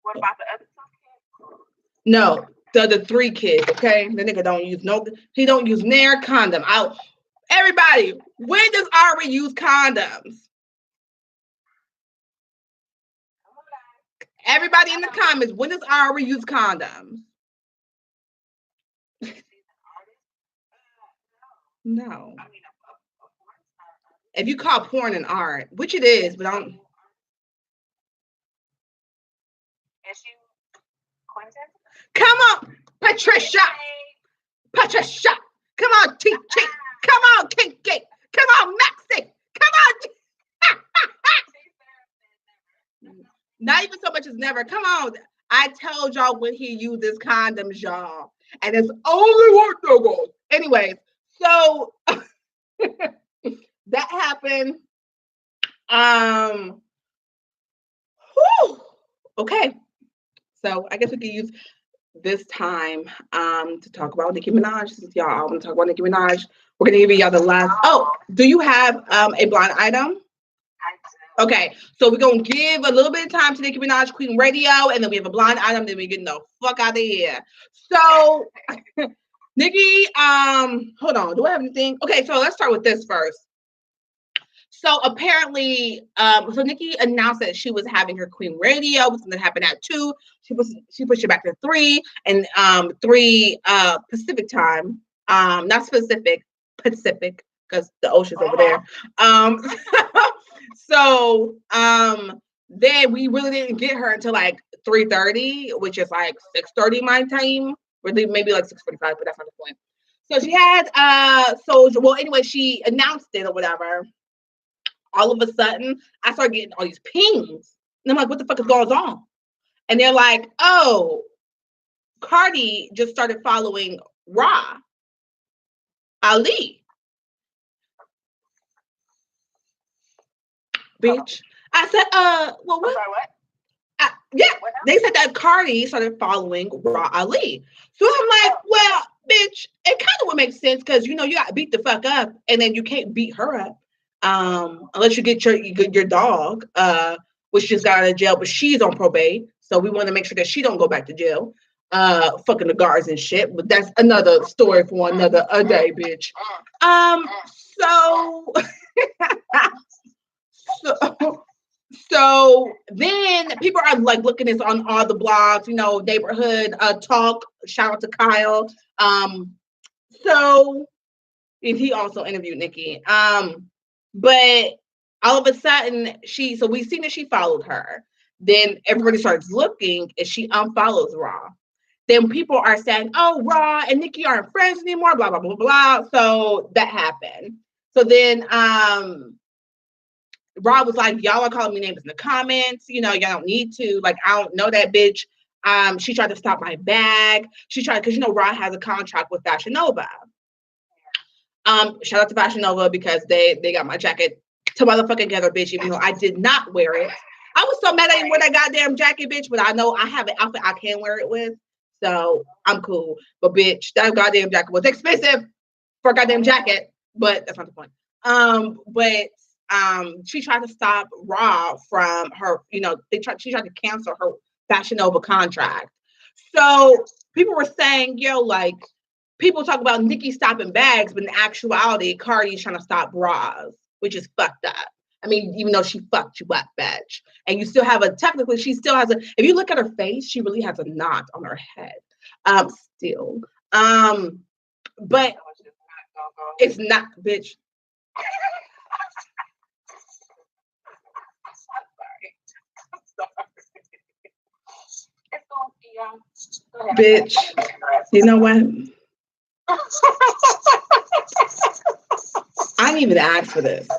What about the other two? No, the other 3 kids, okay? The nigga don't use he don't use near condom. Everybody, when does Ari use condoms? Everybody in the comments, when does Ari use condoms? No. If you call porn an art, which it is, but I don't. Is she Quentin? Come on, Patricia. Patricia. Come on, TT. Come on, Kinky. Come on, Maxie. Come on. Not even so much as never. Come on. I told y'all when he uses condoms, y'all. And it's only one double. Anyways, so that happened. Okay. So I guess we could use this time to talk about Nicki Minaj. Since y'all want to talk about Nicki Minaj, we're gonna give y'all the last. Oh, do you have a blind item? Okay, so we're gonna give a little bit of time to Nicki Minaj Queen Radio, and then we have a blind item, then we get the fuck out of here. So Nicki, hold on, do I have anything? Okay, so let's start with this first. So apparently, so Nicki announced that she was having her Queen Radio, was gonna happen at 2. She pushed it back to 3, and 3 Pacific time. Not specific, Pacific, because the ocean's over there. So then we really didn't get her until like 3:30, which is like 6:30 my time. Really, maybe like 6:45, but that's not the point. So she had well, anyway, she announced it or whatever. All of a sudden, I started getting all these pings. And I'm like, what the fuck is going on? And they're like, oh, Cardi just started following Ra Ali. Bitch. I said, well, what? Sorry, what? Yeah, they said that Cardi started following Ra Ali. So I'm like, well, bitch, it kind of would make sense because, you know, you got beat the fuck up and then you can't beat her up. Unless you get your dog, which just got out of jail, but she's on probate. So we want to make sure that she don't go back to jail, fucking the guards and shit. But that's another story for another day, bitch. So then people are like looking this on all the blogs, you know, neighborhood talk. Shout out to Kyle. So and he also interviewed Nicki. But all of a sudden so we seen that she followed her. Then everybody starts looking and she unfollows Ra. Then people are saying, oh, Ra and Nicki aren't friends anymore, blah, blah, blah, blah. So that happened. So then Ra was like, y'all are calling me names in the comments. You know, y'all don't need to. Like, I don't know that bitch. She tried to stop my bag. She tried, because, you know, Ra has a contract with Fashion Nova. Shout out to Fashion Nova because they got my jacket to motherfucking get her, bitch, even though I did not wear it. I was so mad I didn't wear that goddamn jacket, bitch, but I know I have an outfit I can wear it with, so I'm cool. But bitch, that goddamn jacket was expensive for a goddamn jacket, but that's not the point. She tried to stop Raw from her, she tried to cancel her Fashion Nova contract. So people were saying, like, people talk about Nicki stopping bags, but in actuality, Cardi's trying to stop bras, which is fucked up. I mean, even though she fucked you up, bitch. And you still have she still has if you look at her face, she really has a knot on her head. Still. But it's not, bitch. Bitch, you know what? I didn't even ask for this. Wait,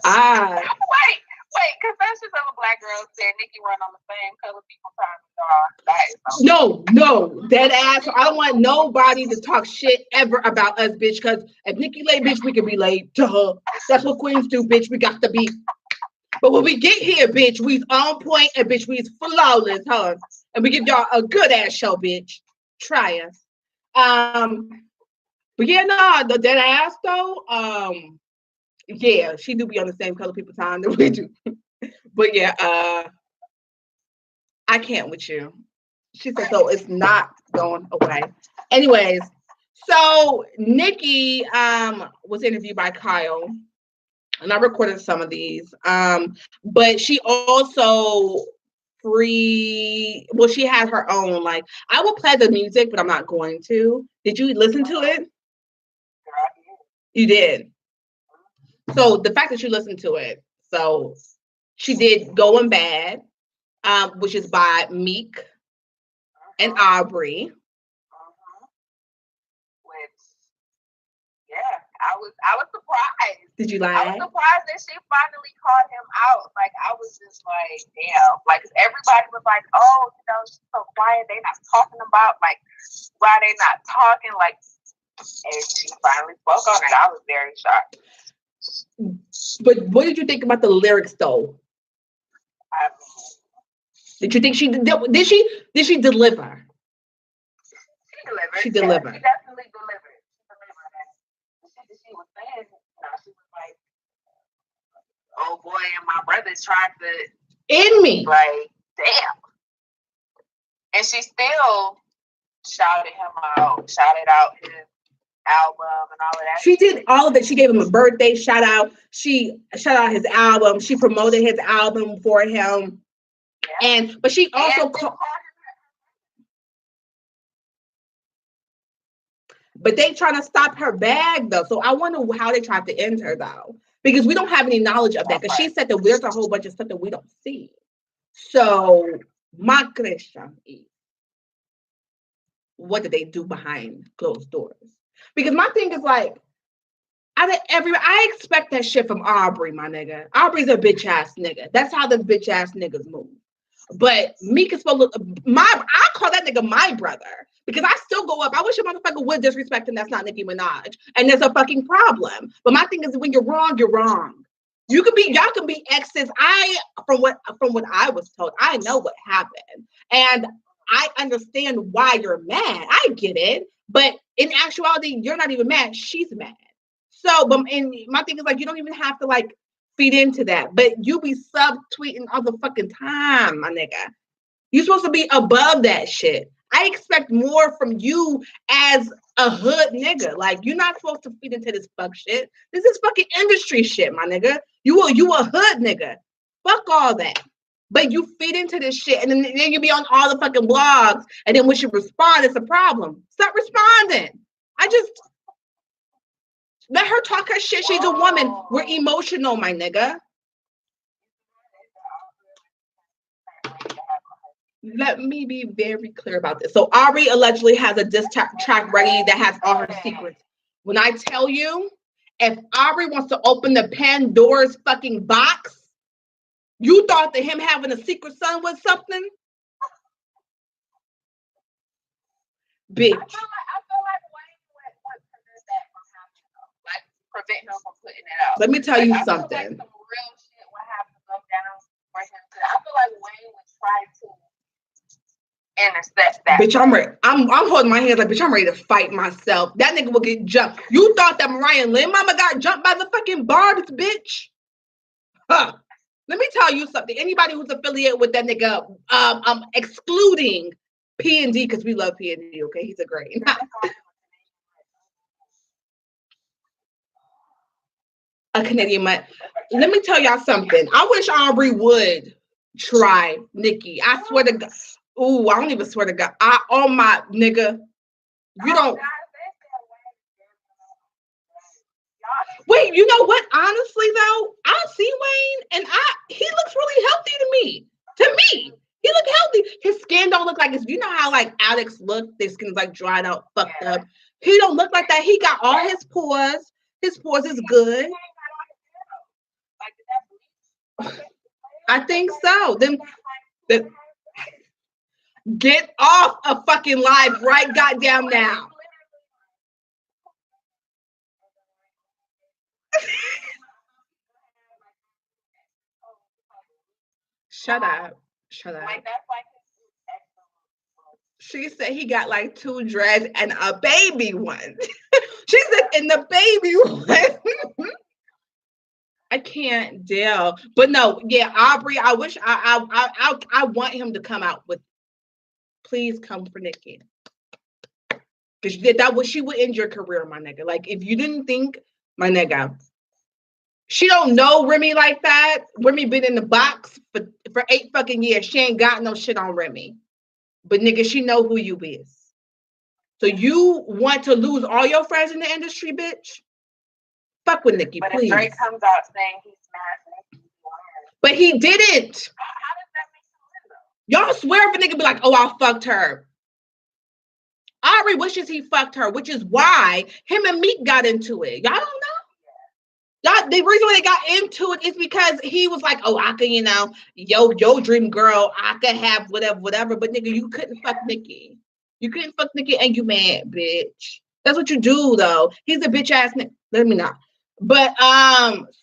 Confessions of a Black Girl said Nicki run on the same color people time. No, dead ass. I don't want nobody to talk shit ever about us, bitch, because if Nicki late, bitch, we can be late. Duh. That's what queens do, bitch. We got to be. But when we get here, bitch, we's on point and bitch, we's flawless, huh? And we give y'all a good ass show, bitch. Try us. But yeah, no, the dead ass though. Yeah, she do be on the same color people time that we do. But yeah, I can't with you. She said so it's not going away. Anyways, so Nicki was interviewed by Kyle. And I recorded some of these. But she also she has her own, like, I will play the music, but I'm not going to. Did you listen to it? You did. So the fact that you listened to it, so she did Going Bad, which is by Meek and Aubrey. I was surprised. Did you lie? I was surprised that she finally called him out. Like, I was just like, damn. Like, everybody was like, oh, she's so quiet. They not talking about, like, why they not talking. Like, and she finally spoke on it. I was very shocked. But what did you think about the lyrics, though? Did you think she did? Did she deliver? She delivered. She definitely delivered. She was saying, she was like, oh boy, and my brother's trying to end me. Like, damn. And she still shouted out his album and all of that. She did all of it. She gave him a birthday shout out. She shout out his album. She promoted his album for him. Yeah. But she also but they trying to stop her bag though. So I wonder how they tried to end her though. Because we don't have any knowledge of that. Because she said that there's a whole bunch of stuff that we don't see. So my question is, what did they do behind closed doors? Because my thing is like, I expect that shit from Aubrey, my nigga. Aubrey's a bitch ass nigga. That's how the bitch ass niggas move. But Meek is supposed to I call that nigga my brother. Because I still go up. I wish a motherfucker would disrespect him. That's not Nicki Minaj. And there's a fucking problem. But my thing is, when you're wrong, you're wrong. Y'all can be exes. From what I was told, I know what happened. And I understand why you're mad. I get it. But in actuality, you're not even mad. She's mad. So, and my thing is like, you don't even have to like feed into that. But you be subtweeting all the fucking time, my nigga. You're supposed to be above that shit. I expect more from you as a hood nigga. Like, you're not supposed to feed into this fuck shit. This is fucking industry shit, my nigga. You a hood nigga. Fuck all that. But you feed into this shit, and then you be on all the fucking blogs, and then when you respond, it's a problem. Stop responding. Let her talk her shit. She's a woman. We're emotional, my nigga. Let me be very clear about this. So Aubrey allegedly has a diss track ready that has all her secrets. When I tell you, if Aubrey wants to open the Pandora's fucking box, you thought that him having a secret son was something? Bitch. I feel like Wayne would prevent that from happening, like prevent him from putting it out. Let me tell you something. Like some real shit to set that. Bitch, I'm ready. I'm holding my hands like, bitch, I'm ready to fight myself. That nigga will get jumped. You thought that Mariah Lynn mama got jumped by the fucking barbs, bitch? Huh. Let me tell you something. Anybody who's affiliated with that nigga, excluding P&D, because we love P&D, okay? He's a great. A Canadian mutt. Let me tell y'all something. I wish Aubrey would try Nikki. I swear to God. Ooh, I don't even swear to God. Oh my nigga. You don't. Wait, you know what? Honestly, though, I see Wayne, and he looks really healthy to me. He look healthy. His skin don't look like it's. You know how like addicts look? Their skin's like dried out, fucked up. He don't look like that. He got all his pores. His pores is good. I think so. Then get off a fucking live right goddamn now. Shut up. She said he got like 2 dreads and a baby one. She said, in the baby one. I can't deal. But no, yeah, Aubrey, I wish I want him to come out with, please come for Nikki. Because she would end your career, my nigga. Like, if you didn't think, my nigga, she don't know Remy like that. Remy been in the box for 8 fucking years. She ain't got no shit on Remy. But nigga, she know who you is. So you want to lose all your friends in the industry, bitch? Fuck with Nikki, but please. But if Drake comes out saying he smashed Nikki, but he didn't. How does that make sense, though? Y'all swear if a nigga be like, oh, I fucked her. Aubrey wishes he fucked her, which is why him and Meek got into it. Y'all don't know? Y'all, the reason why they got into it is because he was like, oh, I can, yo dream girl, I could have whatever. But nigga, you couldn't fuck Nikki. You couldn't fuck Nikki and you mad, bitch. That's what you do, though. He's a bitch ass nigga. Let me not. But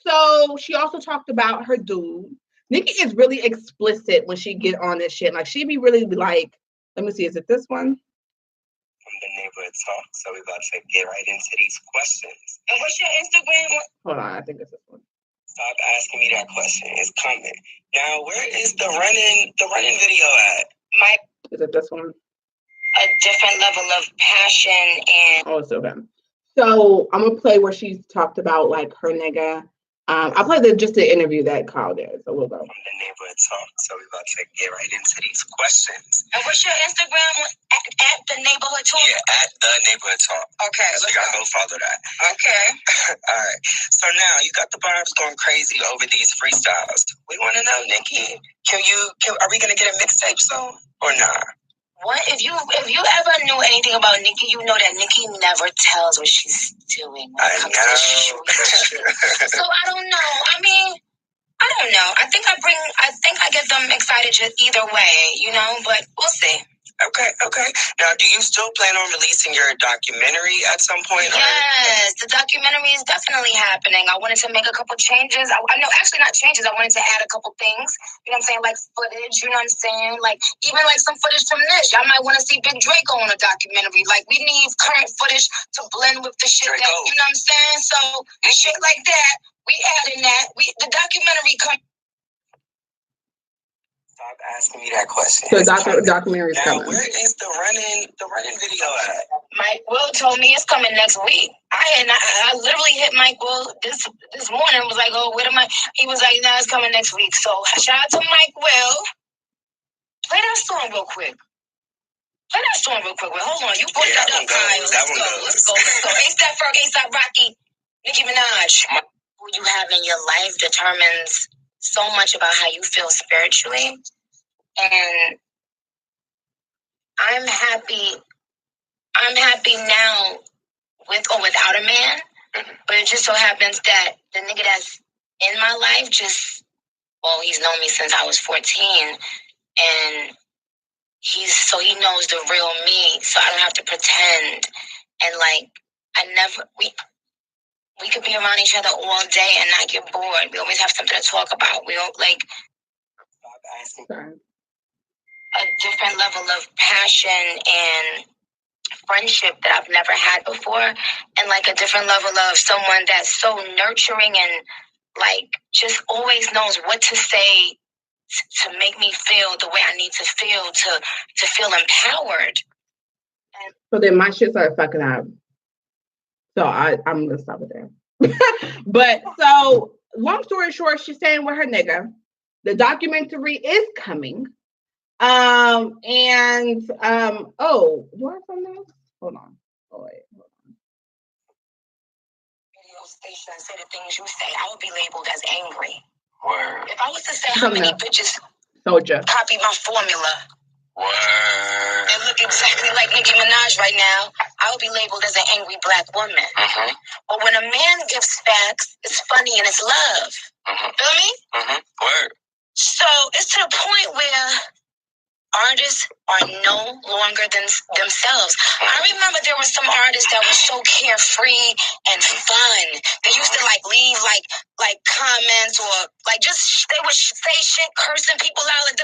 so she also talked about her dude. Nikki is really explicit when she get on this shit. Like she be really like, let me see, is it this one? From the neighborhood talk, so we're about to get right into these questions. And what's your Instagram? Hold on, I think it's this one. Stop asking me that question. It's coming. Now, where is the running video at? Is it this one? A different level of passion and. Oh, it's so good. So I'm gonna play where she talked about like her nigga. I'll play just the interview that Carl did. So we'll go. From the neighborhood talk, so we're about to get right into these questions. And what's your Instagram at the neighborhood talk? Yeah, at the neighborhood talk. Okay, so you gotta go follow that. Okay. All right. So now you got the barbs going crazy over these freestyles. We want to know, Nikki, are we gonna get a mixtape soon or not? What if you ever knew anything about Nikki, you know that Nikki never tells what she's doing. I know. So I don't know. I mean, I don't know. I think I get them excited either way, but we'll see. Okay. Now, do you still plan on releasing your documentary at some point? Yes, the documentary is definitely happening. I wanted to make a couple changes. I know, actually not changes. I wanted to add a couple things. You know what I'm saying? Like footage, you know what I'm saying? Like, even like some footage from this. Y'all might want to see Big Draco on a documentary. Like, we need current footage to blend with the shit that, you know what I'm saying? So, shit like that, we adding that. The documentary comes. Stop asking me that question. So documentary is coming. Now, where is the running video at? Mike Will told me it's coming next week. I literally hit Mike Will this morning and was like, oh, where am I? He was like, no, it's coming next week. So shout out to Mike Will. Play that song real quick. Wait, hold on. You put that up, Kyle. Let's go. A$AP Ferg, A$AP Rocky, Nicki Minaj. Who you have in your life determines so much about how you feel spiritually. And I'm happy now with or without a man. But it just so happens that the nigga that's in my life he's known me since I was 14. And he knows the real me. So I don't have to pretend. And like, we could be around each other all day and not get bored. We always have something to talk about. We don't like. a different level of passion and friendship that I've never had before, and like a different level of someone that's so nurturing and like just always knows what to say to make me feel the way I need to feel empowered. So then my shit started fucking up. So I'm gonna stop it there. But so long story short, she's staying with her nigga. The documentary is coming. Oh, do I have something else? Hold on. Oh wait. Radio station and say the things you say, I would be labeled as angry. Word. If I was to say how many bitches Soldier copy my formula and look exactly like Nicki Minaj right now, I would be labeled as an angry black woman. But when a man gives facts, it's funny and it's love. Feel me? Word. So it's to the point where artists are no longer themselves. I remember there were some artists that were so carefree and fun. They used to like leave like comments or like just they would say shit, cursing people out. Like,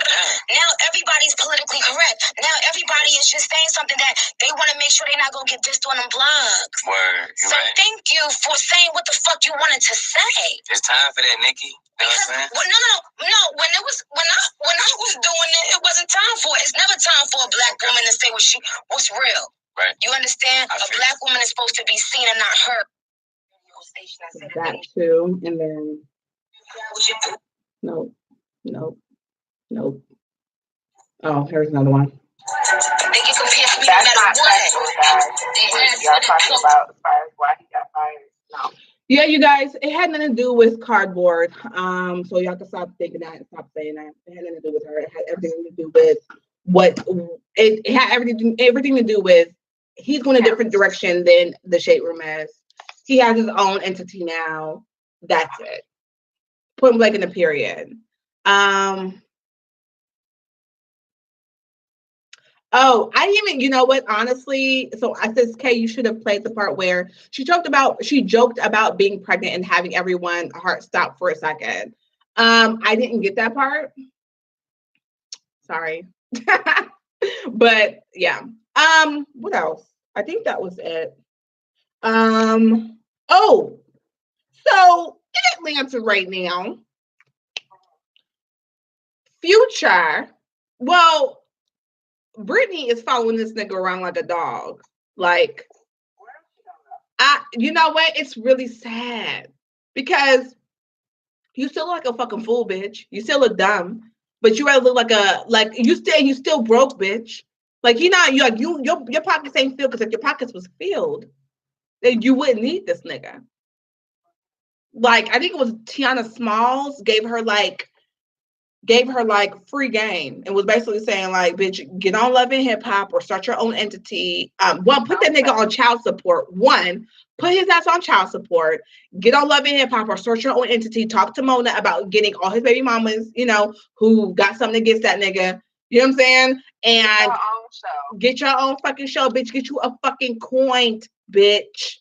now everybody's politically correct. Now everybody is just saying something that they want to make sure they're not gonna get dissed on them blogs. Word. So thank you for saying what the fuck you wanted to say. It's time for that, Nikki. You know what I'm saying? No. When I was doing it, it wasn't time for it. It's never time for a black woman to say what's real. Right. You understand? A black woman is supposed to be seen and not heard. That too, and then nope. Oh, here's another one. They can compare me That's no not matter what. factual, guys. Y'all talking about as far as why he got fired. No. Yeah, you guys, it had nothing to do with cardboard. So y'all can stop thinking that and stop saying that. It had nothing to do with her. It had everything to do with it had everything to do with he's going a different direction than the Shade Room is. He has his own entity now. That's it. Point blank in the period. Oh, I didn't even, you know what, honestly, so I said, Kay, you should have played the part where she joked about being pregnant and having everyone heart stop for a second. I didn't get that part. Sorry. But yeah. What else? I think that was it. Oh, so in Atlanta right now, Future, well, Brittany is following this nigga around like a dog. Like, you know what? It's really sad because you still look like a fucking fool, bitch. You still look dumb, but you rather look like you still broke, bitch. Like your pockets ain't filled because if your pockets was filled, then you wouldn't need this nigga. Like I think it was Tiana Smalls gave her free game and was basically saying like, bitch, get on Love and Hip Hop or start your own entity. One, put that nigga on child support. One, put his ass on child support. Get on Love and Hip Hop or start your own entity. Talk to Mona about getting all his baby mamas, who got something against that nigga. You know what I'm saying? And get your own fucking show, bitch. Get you a fucking coin, bitch.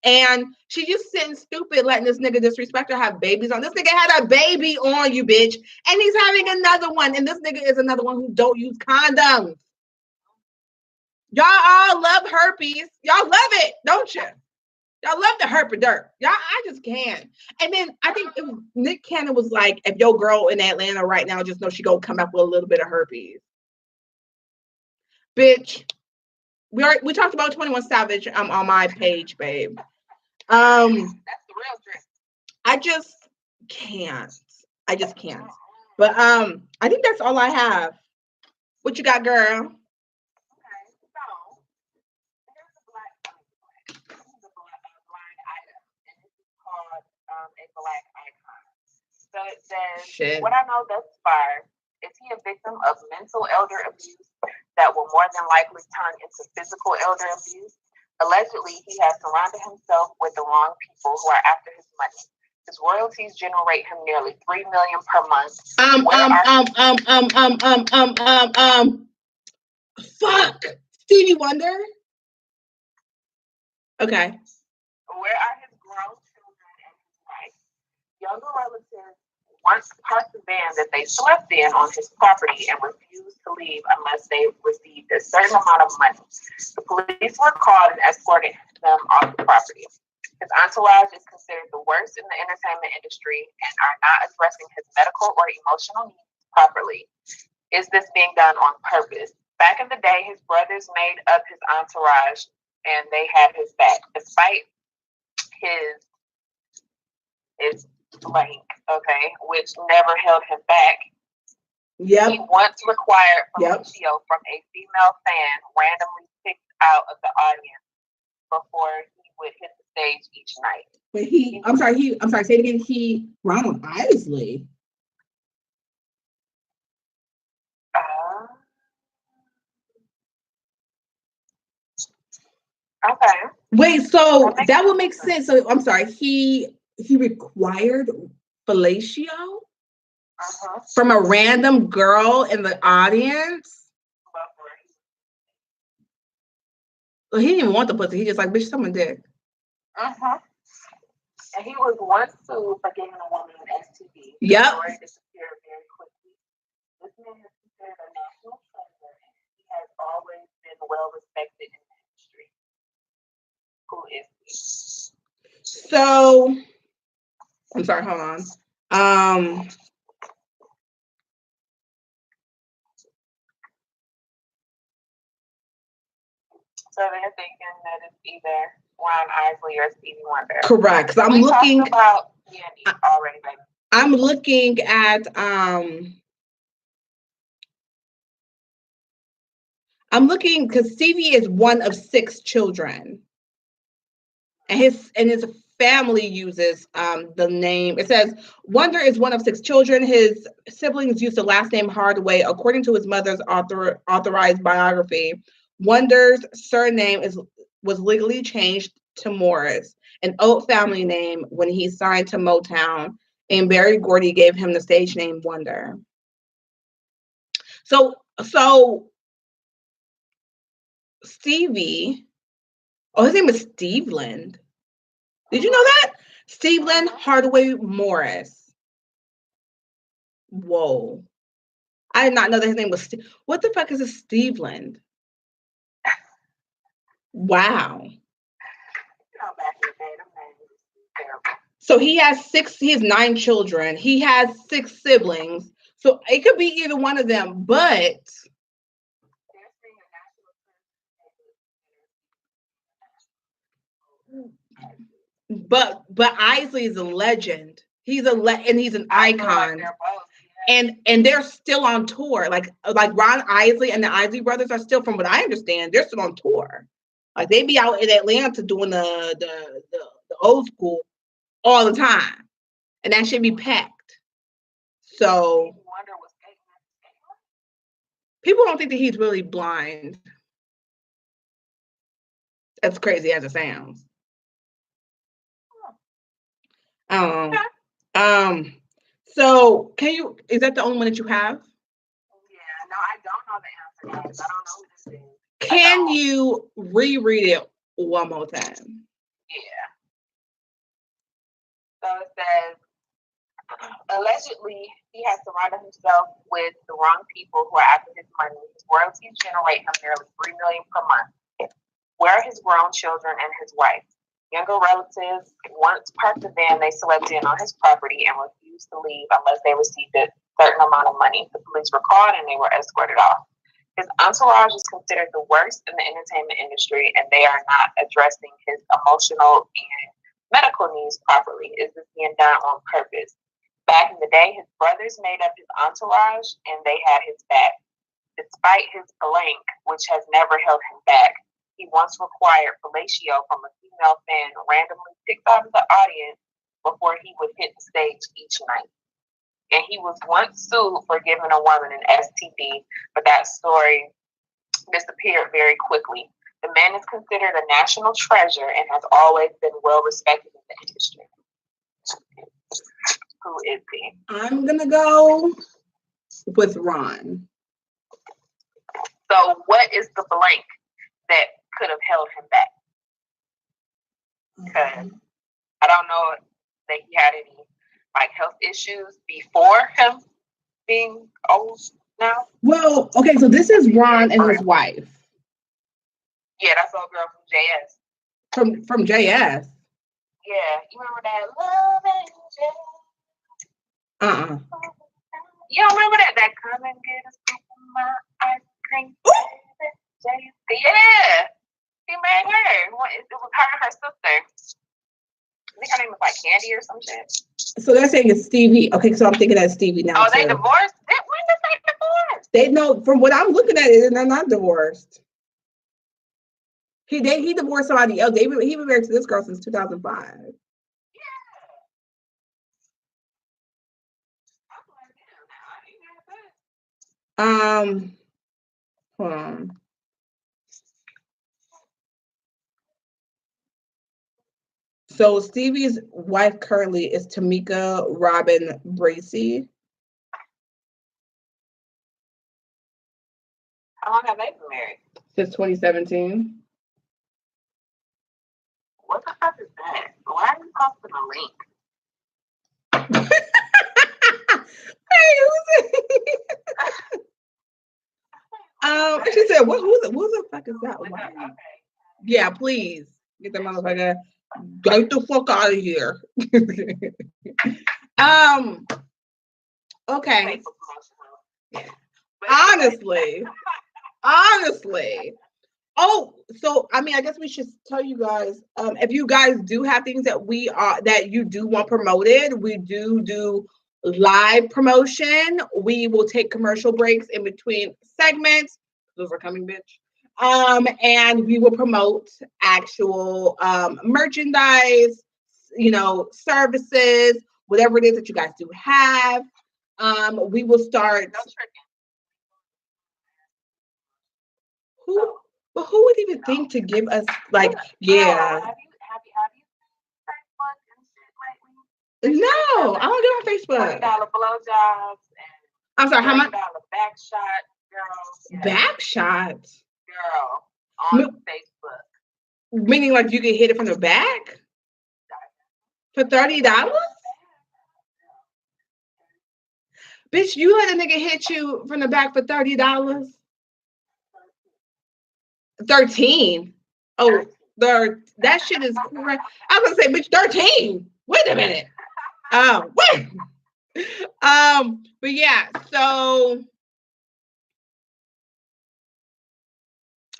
And she just sitting stupid, letting this nigga disrespect her, have babies on. This nigga had a baby on you, bitch. And he's having another one. And this nigga is another one who don't use condoms. Y'all all love herpes. Y'all love it, don't you? Y'all love the herpiderp. Y'all, I just can't. And then I think Nick Cannon was like, if your girl in Atlanta right now, just know she gonna come up with a little bit of herpes. Bitch. We talked about 21 Savage on my page, babe. That's the real drink. I just can't. But I think that's all I have. What you got, girl? Okay, so here's a blind item, and this is called a black icon. So it says, what I know thus far is he a victim of mental elder abuse that will more than likely turn into physical elder abuse. Allegedly, he has surrounded himself with the wrong people who are after his money. His royalties generate him nearly $3 million per month. Fuck. Stevie Wonder? Okay. Where are his grown children and his wife? Younger relatives once parked the van that they slept in on his property and refused to leave unless they received a certain amount of money. The police were called and escorted them off the property. His entourage is considered the worst in the entertainment industry and are not addressing his medical or emotional needs properly. Is this being done on purpose? Back in the day, his brothers made up his entourage and they had his back, despite his blank, okay, which never held him back. Yep. He once required Felicio from a female fan randomly picked out of the audience before he would hit the stage each night. But I'm sorry, say it again. Ronald Isley. Okay. Wait, so that would make sense. So I'm sorry, he required fellatio from a random girl in the audience. Well, he didn't even want the pussy. He just like, bitch, someone dick. And he was once sued for giving a woman an STD. Yep. The story disappeared very quickly. This man is considered a national treasure, and he has always been well respected in the industry. Who is he? So, I'm sorry, hold on. So they're thinking that it's either Ron Isley or Stevie Wonder. Correct. Because I'm looking about D&D already, baby. I'm looking at because Stevie is one of 6 children, and his family uses the name. It says Wonder is one of 6 children. His siblings used the last name Hardaway, according to his mother's authorized biography. Wonder's surname was legally changed to Morris, an old family name, when he signed to Motown, and Berry Gordy gave him the stage name Wonder. So Stevie, his name is Steveland. Did you know that? Steveland Hardaway Morris. Whoa. I did not know that his name was What the fuck is a Steveland? Wow. So he has 9 children. He has 6 siblings. So it could be either one of them, but Isley is a legend. He's he's an icon. And they're still on tour. Like Ron Isley and the Isley brothers are still, from what I understand, they're still on tour. Like they be out in Atlanta doing the old school all the time, and that should be packed. So people don't think that he's really blind. As crazy as it sounds. So is that the only one that you have? Yeah, no, I don't know the answer, guys. I don't know who this is. Can you reread it one more time? Yeah. So it says, allegedly, he has surrounded himself with the wrong people who are after his money. His royalties generate him nearly $3 million per month. Where are his grown children and his wife? Younger relatives once parked the van they slept in on his property and refused to leave unless they received a certain amount of money. The police were called and they were escorted off. His entourage is considered the worst in the entertainment industry, and they are not addressing his emotional and medical needs properly. Is this being done on purpose? Back in the day, his brothers made up his entourage and they had his back. Despite his blank, which has never held him back, he once required fellatio from a female fan randomly picked out of the audience before he would hit the stage each night. And he was once sued for giving a woman an STD, but that story disappeared very quickly. The man is considered a national treasure and has always been well respected in the industry. Who is he? I'm gonna go with Ron. So what is the blank that could have held him back? Because I don't know that he had any like health issues before him being old now? Well, okay, so this is Ron and his wife. Yeah, that's old girl from JS. From JS. Yeah, you remember that Love and JS? You don't remember that? That come and get a scoop of my ice cream. Yeah, he made her. It was her and her sister. I think her name was like Candy or some shit. So they're saying it's Stevie. Okay, so I'm thinking that's Stevie now. Oh, they divorced? When did they divorce? They know from what I'm looking at it, they're not divorced. He divorced somebody else. He been married to this girl since 2005. Hold on. So Stevie's wife currently is Tamika Robin Bracey. How long have they been married? Since 2017. What the fuck is that? Why are you posting a link? Hey, who's it? She said, "What? Who the fuck is that?" Okay. Yeah, please get the motherfucker. Get the fuck out of here. Okay. Honestly. Oh, so I mean, I guess we should tell you guys, if you guys do have things that you do want promoted, we do live promotion. We will take commercial breaks in between segments. Those are coming, bitch. And we will promote actual merchandise, services, whatever it is that you guys do have. We will start. Who would even think to give us yeah? Have you Facebook and shit lately? No, I don't get on Facebook. $20 blowjobs and I'm sorry, how much? Back shot, girl. Yeah. Back shot, girl, on Facebook. Meaning like you can hit it from the back for $30. Bitch, you let a nigga hit you from the back for $30. 13. Oh, that shit is correct. I was gonna say, bitch, 13. Wait a minute. Wait. But yeah, so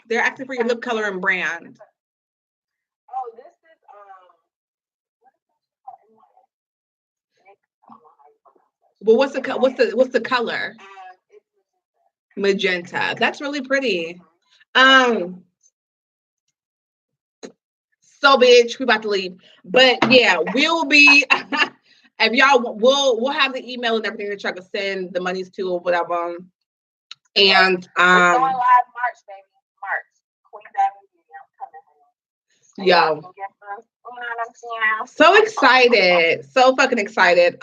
they're asking for your lip color and brand. Oh, this is well, what's the color? Magenta. That's really pretty. So bitch, we about to leave. But yeah, we'll be if y'all we'll have the email and everything that y'all can send the monies to or whatever. And it's going live March, baby. March. Queen Diamond, I'm coming. Yo. So excited. So fucking excited.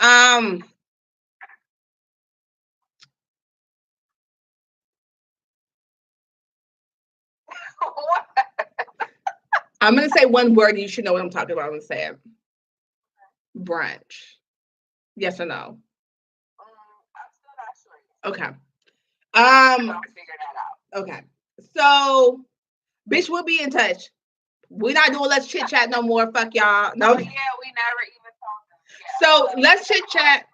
I'm gonna say one word. You should know what I'm talking about. I'm gonna say it. Brunch. Yes or no? I'm still not sure. Okay. I'll figure that out. Okay. So, bitch, we'll be in touch. We're not doing let's chit chat no more. Fuck y'all. No. Yeah, we never even talked. So let's chit chat.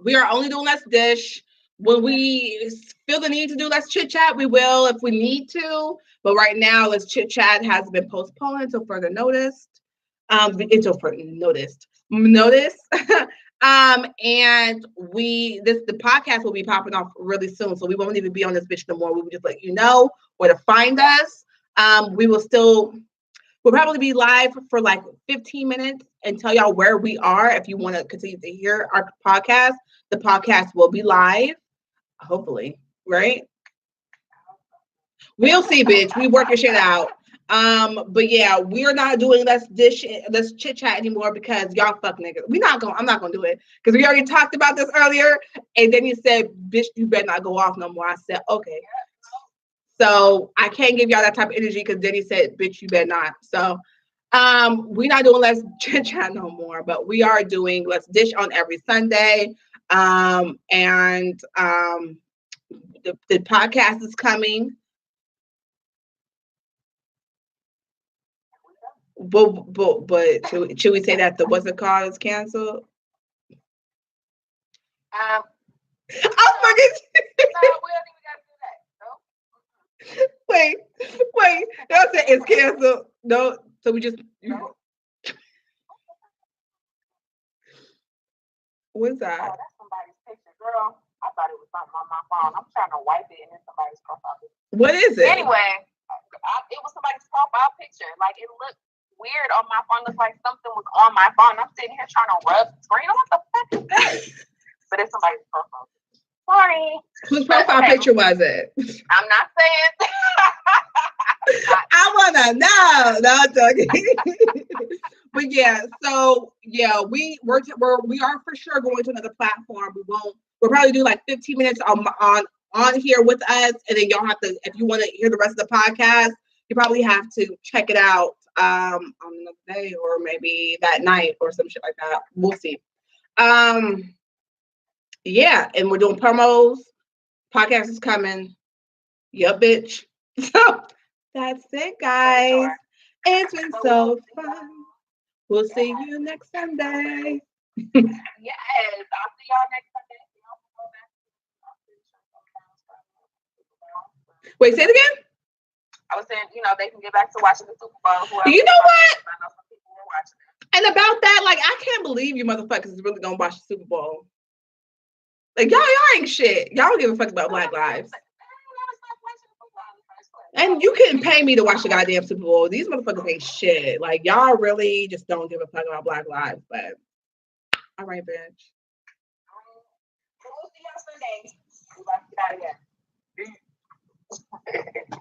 We are only doing let's dish. When we feel the need to do let's chit chat, we will if we need to. But right now, let's chit chat has been postponed until further notice. And the podcast will be popping off really soon, so we won't even be on this bitch no more. We will just let you know where to find us. We'll probably be live for like 15 minutes and tell y'all where we are. If you want to continue to hear our podcast, the podcast will be live. Hopefully, right? We'll see, bitch. We working shit out. But yeah, we're not doing let's chit chat anymore because y'all fuck niggas. I'm not gonna do it because we already talked about this earlier. And then he said, bitch, you better not go off no more. I said, okay. So I can't give y'all that type of energy because then he said, bitch, you better not. So We're not doing Let's Chit Chat no more, but we are doing Let's Dish on every Sunday. And the podcast is coming. But should we say that the what's it called is canceled? I'm fucking. No, we don't even gotta do that. No. Wait. Don't say it's canceled. No. So we just. No. What's that? Oh, that's somebody's picture, girl. I thought it was something on my phone. I'm trying to wipe it, and it's somebody's profile picture. What is it? Anyway, it was somebody's profile picture. Like, it looked weird on my phone. Looked like something was on my phone. I'm sitting here trying to rub the screen. What the fuck is that? But it's somebody's profile picture. Sorry. Whose profile picture was it? I'm not saying. I wanna know. No, I'm joking. But yeah, so yeah, we are for sure going to another platform. We'll probably do like 15 minutes on here with us, and then y'all have to, if you want to hear the rest of the podcast, you probably have to check it out on another day or maybe that night or some shit like that. We'll see. Yeah, and we're doing promos. Podcast is coming. Yup, bitch. So that's it, guys. It's been so fun. We'll see you next Sunday. Yes, I'll see y'all next Sunday. Wait, say it again? I was saying, they can get back to watching the Super Bowl. You know what? I know some people were watching it. And about that, like, I can't believe you motherfuckers is really gonna watch the Super Bowl. Like, y'all ain't shit. Y'all don't give a fuck about Black lives. And you couldn't pay me to watch the goddamn Super Bowl. These motherfuckers ain't shit. Like, y'all really just don't give a fuck about Black lives. But, all right, bitch. We'll see y'all Sunday. We're about to get out of here.